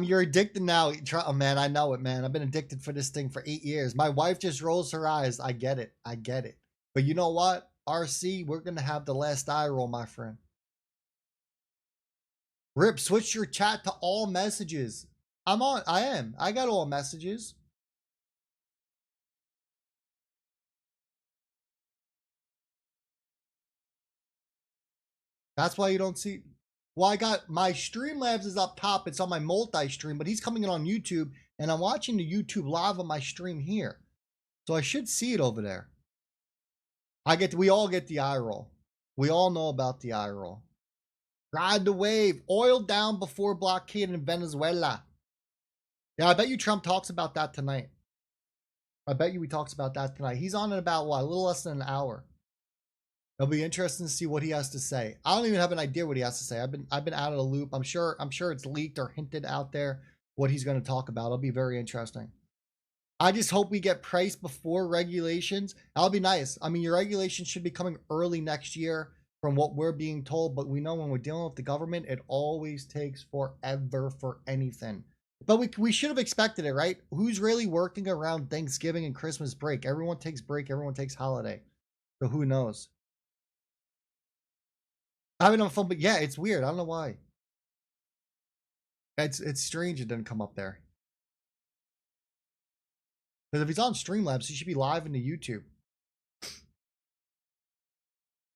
You're addicted now. Oh, man, I know it, man. I've been addicted for this thing for 8 years. My wife just rolls her eyes. I get it. I get it. But you know what? RC, we're going to have the last eye roll, my friend. Rip, switch your chat to all messages. I am. I got all messages. That's why you don't see. Well, I got my Streamlabs is up top. It's on my multi-stream, but he's coming in on YouTube, and I'm watching the YouTube live on my stream here. So I should see it over there. We all get the eye roll. We all know about the eye roll. Ride the wave. Oil down before blockade in Venezuela. Yeah, I bet you Trump talks about that tonight. I bet you he talks about that tonight. He's on in about, what, a little less than an hour. It'll be interesting to see what he has to say. I don't even have an idea what he has to say. I've been out of the loop. I'm sure it's leaked or hinted out there what he's going to talk about. It'll be very interesting. I just hope we get priced before regulations. That'll be nice. I mean, your regulations should be coming early next year from what we're being told, but we know when we're dealing with the government, it always takes forever for anything. But we should have expected it, right? Who's really working around Thanksgiving and Christmas break? Everyone takes break. Everyone takes holiday. So who knows? Having no fun, but yeah, it's weird. I don't know why. It's strange it didn't come up there. Because if he's on Streamlabs, he should be live into YouTube.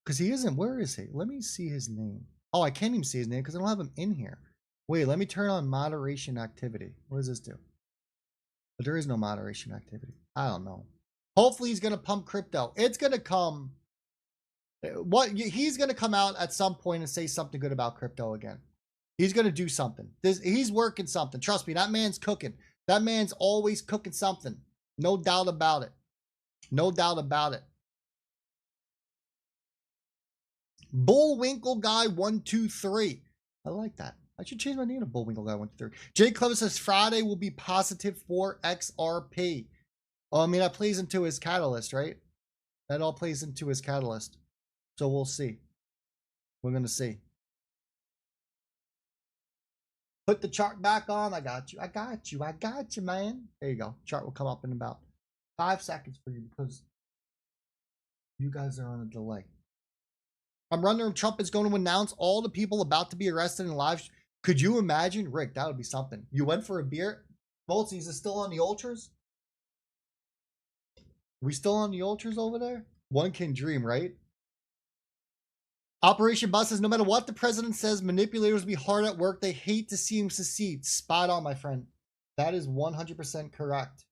Because he isn't. Where is he? Let me see his name. Oh, I can't even see his name because I don't have him in here. Wait, let me turn on moderation activity. What does this do? But there is no moderation activity. I don't know. Hopefully he's going to pump crypto. It's going to come. He's going to come out at some point and say something good about crypto again. He's going to do something. He's working something. Trust me, that man's cooking. That man's always cooking something. No doubt about it. No doubt about it. Bullwinkle Guy 123. I like that. I should change my name to Bullwinkle Guy 123. Jay Clever says Friday will be positive for XRP. Oh, I mean, that plays into his catalyst, right? That all plays into his catalyst. So we'll see. We're going to see. Put the chart back on. I got you. I got you. I got you, man. There you go. Chart will come up in about 5 seconds for you because you guys are on a delay. I'm wondering if Trump is going to announce all the people about to be arrested in live. Could you imagine? Rick, that would be something. You went for a beer? Boltzies is still on the ultras? We still on the ultras over there? One can dream, right? Operation Bus says, no matter what the president says, manipulators will be hard at work. They hate to see him succeed. Spot on, my friend. That is 100% correct.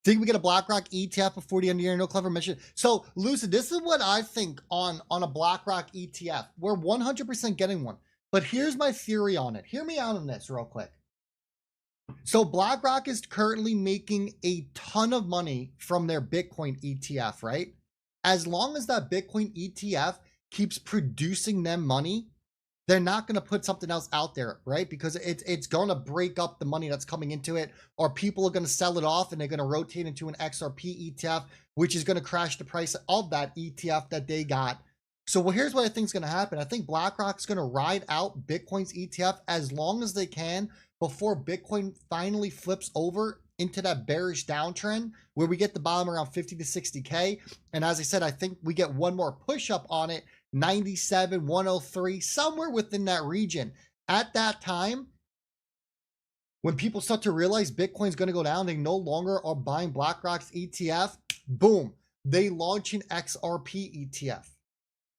Think we get a BlackRock ETF before the end of the year? No Clever mention. So, Lucid, this is what I think on a BlackRock ETF. We're 100% getting one. But here's my theory on it. Hear me out on this real quick. So BlackRock is currently making a ton of money from their Bitcoin ETF, right? As long as that Bitcoin ETF keeps producing them money, they're not going to put something else out there, right? Because it's going to break up the money that's coming into it, or people are going to sell it off and they're going to rotate into an XRP ETF, which is going to crash the price of that ETF that they got. So well, here's what I think is going to happen. I think BlackRock's going to ride out Bitcoin's ETF as long as they can before Bitcoin finally flips over into that bearish downtrend where we get the bottom around 50 to 60K. And as I said, I think we get one more push up on it, 97, 103, somewhere within that region. At that time, when people start to realize Bitcoin's going to go down, they no longer are buying BlackRock's ETF. Boom, they launch an XRP ETF.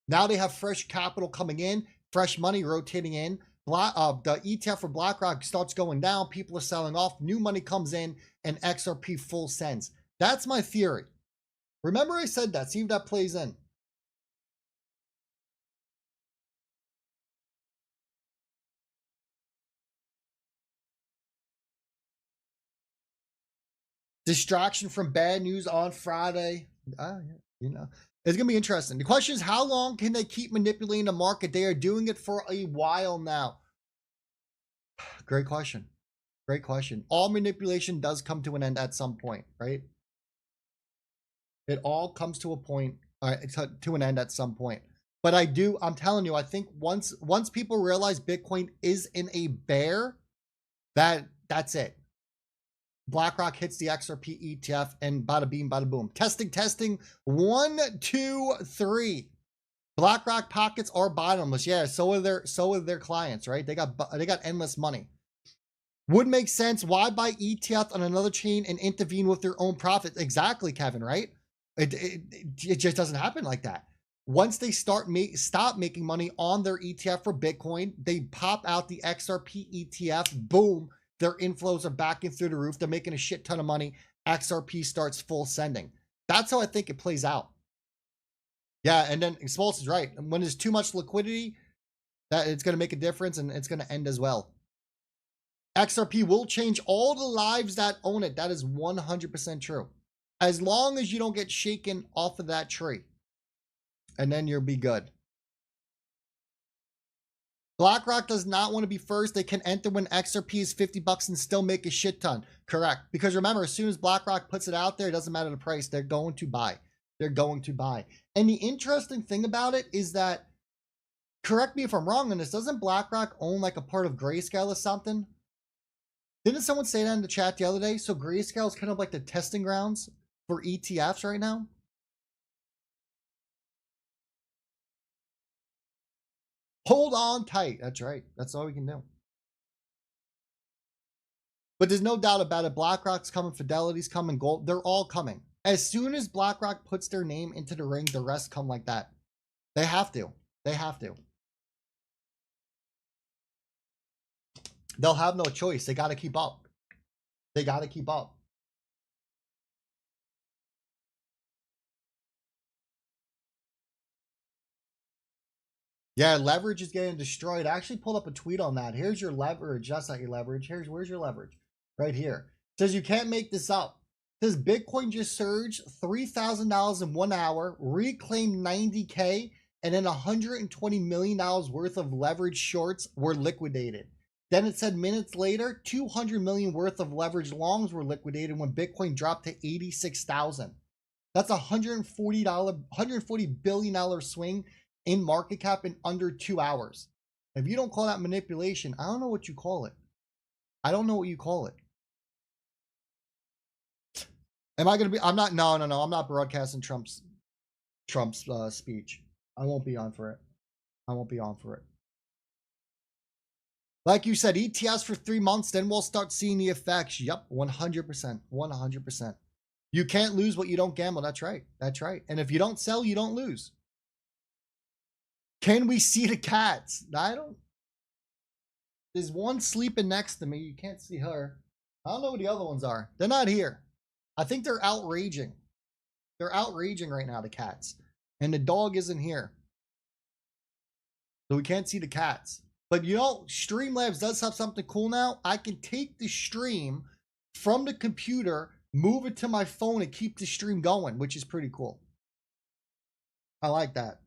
Now they have fresh capital coming in, fresh money rotating in. The ETF for BlackRock starts going down. People are selling off. New money comes in, and XRP full sends. That's my theory. Remember I said that. See if that plays in. Distraction from bad news on Friday. Yeah, you know. It's going to be interesting. The question is, how long can they keep manipulating the market? They are doing it for a while now. Great question. Great question. All manipulation does come to an end at some point, right? It all comes to a point, to an end at some point. But I'm telling you, I think once people realize Bitcoin is in a bear, that's it. BlackRock hits the XRP ETF and bada beam, bada boom. Testing. 1, 2, 3. BlackRock pockets are bottomless. Yeah, so are their clients, right? They got endless money. Would make sense. Why buy ETF on another chain and intervene with their own profits? Exactly, Kevin, right? It just doesn't happen like that. Once they stop making money on their ETF for Bitcoin, they pop out the XRP ETF. Boom. Their inflows are backing through the roof. They're making a shit ton of money. XRP starts full sending. That's how I think it plays out. Yeah, and then Expulse is right. When there's too much liquidity, that it's going to make a difference, and it's going to end as well. XRP will change all the lives that own it. That is 100% true. As long as you don't get shaken off of that tree. And then you'll be good. BlackRock does not want to be first. They can enter when XRP is 50 bucks and still make a shit ton. Correct. Because remember, as soon as BlackRock puts it out there, it doesn't matter the price. They're going to buy. They're going to buy. And the interesting thing about it is that, correct me if I'm wrong on this, doesn't BlackRock own like a part of Grayscale or something? Didn't someone say that in the chat the other day? So Grayscale is kind of like the testing grounds for ETFs right now? Hold on tight. That's right. That's all we can do. But there's no doubt about it. BlackRock's coming, Fidelity's coming, Gold. They're all coming. As soon as BlackRock puts their name into the ring, the rest come like that. They have to. They have to. They'll have no choice. They got to keep up. They got to keep up. Yeah, leverage is getting destroyed. I actually pulled up a tweet on that. Here's your leverage. That's not your leverage. Where's your leverage? Right here. It says you can't make this up. It says Bitcoin just surged $3,000 in 1 hour, reclaimed 90K, and then $120 million worth of leverage shorts were liquidated. Then it said minutes later, 200 million worth of leverage longs were liquidated when Bitcoin dropped to 86,000. That's a $140 billion swing in market cap in under 2 hours. If you don't call that manipulation, I don't know what you call it. I don't know what you call it. Am I going to be, I'm not, no, I'm not broadcasting Trump's speech. I won't be on for it. I won't be on for it. Like you said, ETFs for 3 months, then we'll start seeing the effects. Yep, 100%, 100%. You can't lose what you don't gamble. That's right. That's right. And if you don't sell, you don't lose. Can we see the cats? I don't. There's one sleeping next to me. You can't see her. I don't know what the other ones are. They're not here. I think they're outraging. They're outraging right now, the cats. And the dog isn't here. So we can't see the cats. But you know, Streamlabs does have something cool now. I can take the stream from the computer, move it to my phone, and keep the stream going, which is pretty cool. I like that.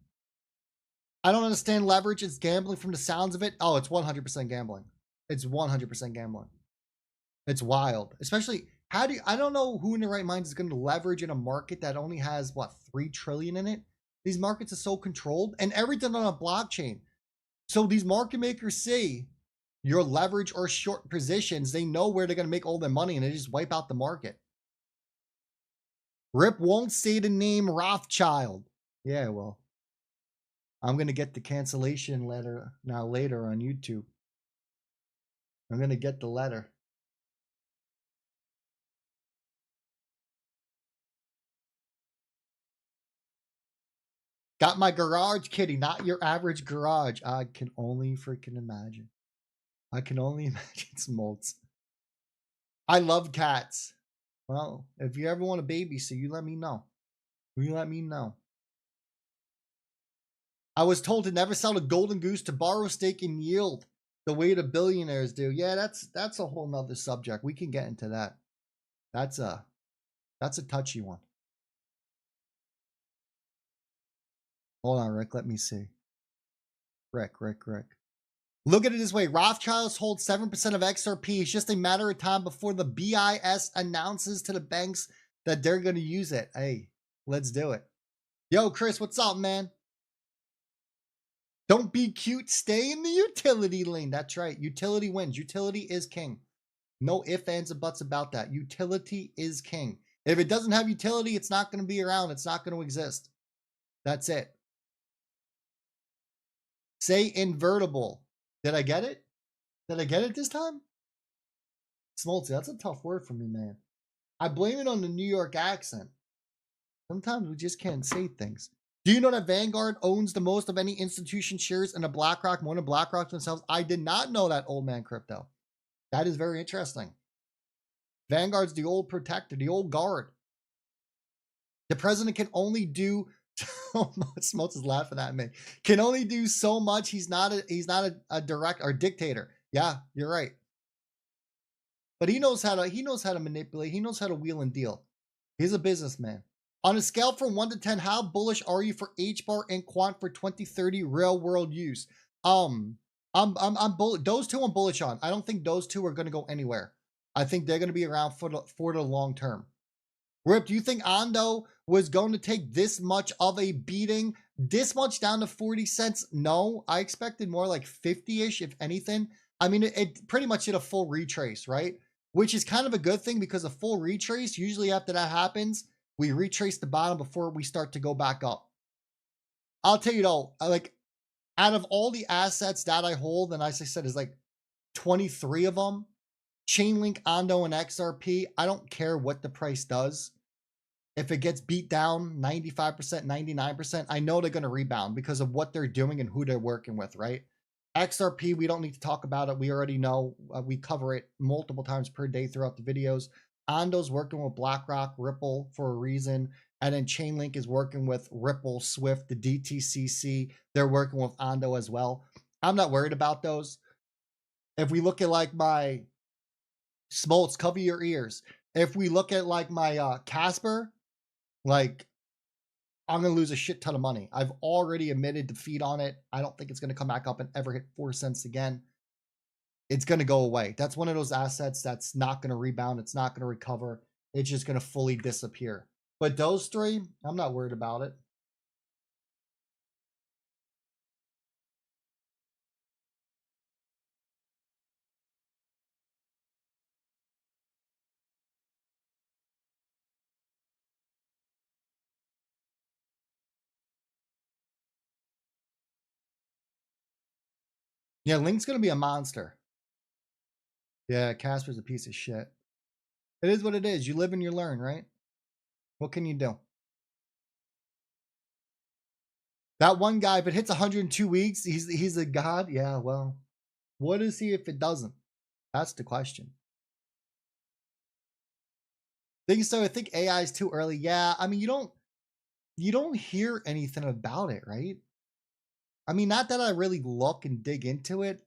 I don't understand leverage. It's gambling from the sounds of it. Oh, it's 100% gambling. It's 100% gambling. It's wild. Especially, I don't know who in their right mind is going to leverage in a market that only has, what, 3 trillion in it? These markets are so controlled, and everything on a blockchain. So these market makers see your leverage or short positions. They know where they're going to make all their money, and they just wipe out the market. Rip won't say the name Rothschild. Yeah, well, I'm going to get the cancellation letter now later on YouTube. I'm going to get the letter. Got my garage kitty, not your average garage. I can only freaking imagine. I can only imagine smolts. I love cats. Well, if you ever want a babysit, you let me know. You let me know. I was told to never sell a golden goose, to borrow, stake, and yield the way the billionaires do. Yeah, that's a whole nother subject. We can get into that. That's a touchy one. Hold on, Rick. Let me see. Rick. Look at it this way. Rothschilds hold 7% of XRP. It's just a matter of time before the BIS announces to the banks that they're going to use it. Hey, let's do it. Yo, Chris, what's up, man? Don't be cute. Stay in the utility lane. That's right. Utility wins. Utility is king. No ifs, ands, or buts about that. Utility is king. If it doesn't have utility, it's not going to be around. It's not going to exist. That's it. Say invertible. Did I get it? Did I get it this time? Smolty, that's a tough word for me, man. I blame it on the New York accent. Sometimes we just can't say things. Do you know that Vanguard owns the most of any institution shares in a BlackRock, more than BlackRock themselves? I did not know that, old man crypto. That is very interesting. Vanguard's the old protector, the old guard. The president can only do so much. Smokes is laughing at me. Can only do so much. He's not a direct or dictator. Yeah, you're right. But he knows how to manipulate. He knows how to wheel and deal. He's a businessman. On a scale from 1 to 10, how bullish are you for HBAR and Quant for 2030 real world use? I'm bullish. Those two I'm bullish on. I don't think those two are going to go anywhere. I think they're going to be around for the long term. Rip, do you think Ando was going to take this much of a beating, this much down to 40 cents? No, I expected more like 50-ish, if anything. I mean, it pretty much did a full retrace, right? Which is kind of a good thing because a full retrace, usually after that happens, we retrace the bottom before we start to go back up. I'll tell you though, like out of all the assets that I hold, and as I said, is like 23 of them, Chainlink, Ondo, and XRP, I don't care what the price does. If it gets beat down 95%, 99%, I know they're going to rebound because of what they're doing and who they're working with, right? XRP, we don't need to talk about it. We already know. We cover it multiple times per day throughout the videos. Ondo's working with BlackRock, Ripple for a reason. And then Chainlink is working with Ripple, Swift, the DTCC. They're working with Ondo as well. I'm not worried about those. If we look at like my Smoltz, cover your ears. If we look at like my Casper, like I'm going to lose a shit ton of money. I've already admitted defeat on it. I don't think it's going to come back up and ever hit 4 cents again. It's going to go away. That's one of those assets that's not going to rebound. It's not going to recover. It's just going to fully disappear. But those three, I'm not worried about it. Yeah, Link's going to be a monster. Yeah, Casper's a piece of shit. It is what it is. You live and you learn, right? What can you do? That one guy, if it hits 102 weeks, he's a god. Yeah, well, what is he if it doesn't? That's the question. Think so? I think AI is too early. Yeah, I mean, you don't hear anything about it, right? I mean, not that I really look and dig into it.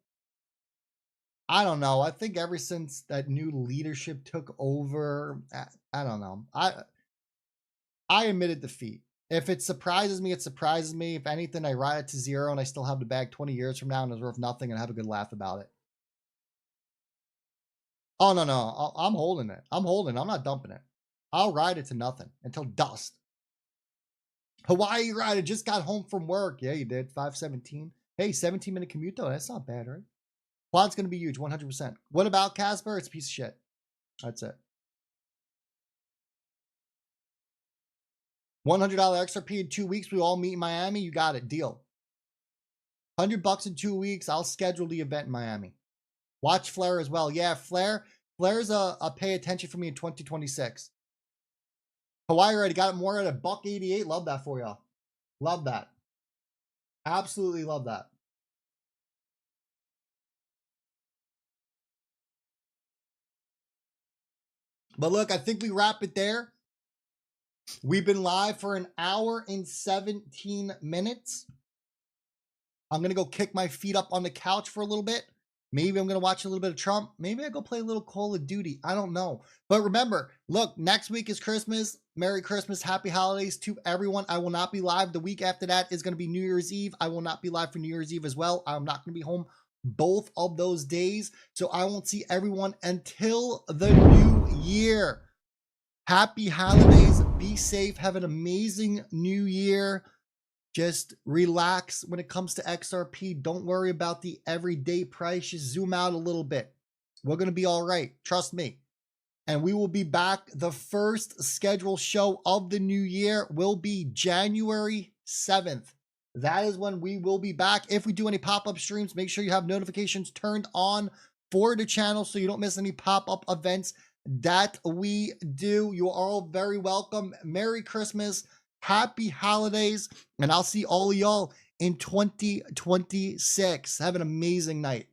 I don't know. I think ever since that new leadership took over, I don't know. I admitted defeat. If it surprises me, it surprises me. If anything, I ride it to zero and I still have the bag 20 years from now and it's worth nothing and have a good laugh about it. Oh, no. I'm holding it. I'm holding it. I'm not dumping it. I'll ride it to nothing until dust. Hawaii rider just got home from work. Yeah, you did. 5:17. Hey, 17-minute commute though. That's not bad, right? Quad's going to be huge, 100%. What about Casper? It's a piece of shit. That's it. $100 XRP in 2 weeks. We all meet in Miami. You got it. Deal. $100 in 2 weeks. I'll schedule the event in Miami. Watch Flare as well. Yeah, Flare's a pay attention for me in 2026. Hawaii already got it more at $1.88. Love that for y'all. Love that. Absolutely love that. But look, I think we wrap it there. We've been live for 1 hour and 17 minutes. I'm going to go kick my feet up on the couch for a little bit. Maybe I'm going to watch a little bit of Trump. Maybe I go play a little Call of Duty. I don't know. But remember, look, next week is Christmas. Merry Christmas. Happy holidays to everyone. I will not be live. The week after that is going to be New Year's Eve. I will not be live for New Year's Eve as well. I'm not going to be home both of those days. So I won't see everyone until the new year. Happy holidays. Be safe. Have an amazing new year. Just relax when it comes to XRP. Don't worry about the everyday price. Just zoom out a little bit. We're going to be all right. Trust me. And we will be back. The first scheduled show of the new year will be January 7th. That is when we will be back. If we do any pop-up streams, make sure you have notifications turned on for the channel so you don't miss any pop-up events that we do. You are all very welcome. Merry Christmas. Happy holidays. And I'll see all of y'all in 2026. Have an amazing night.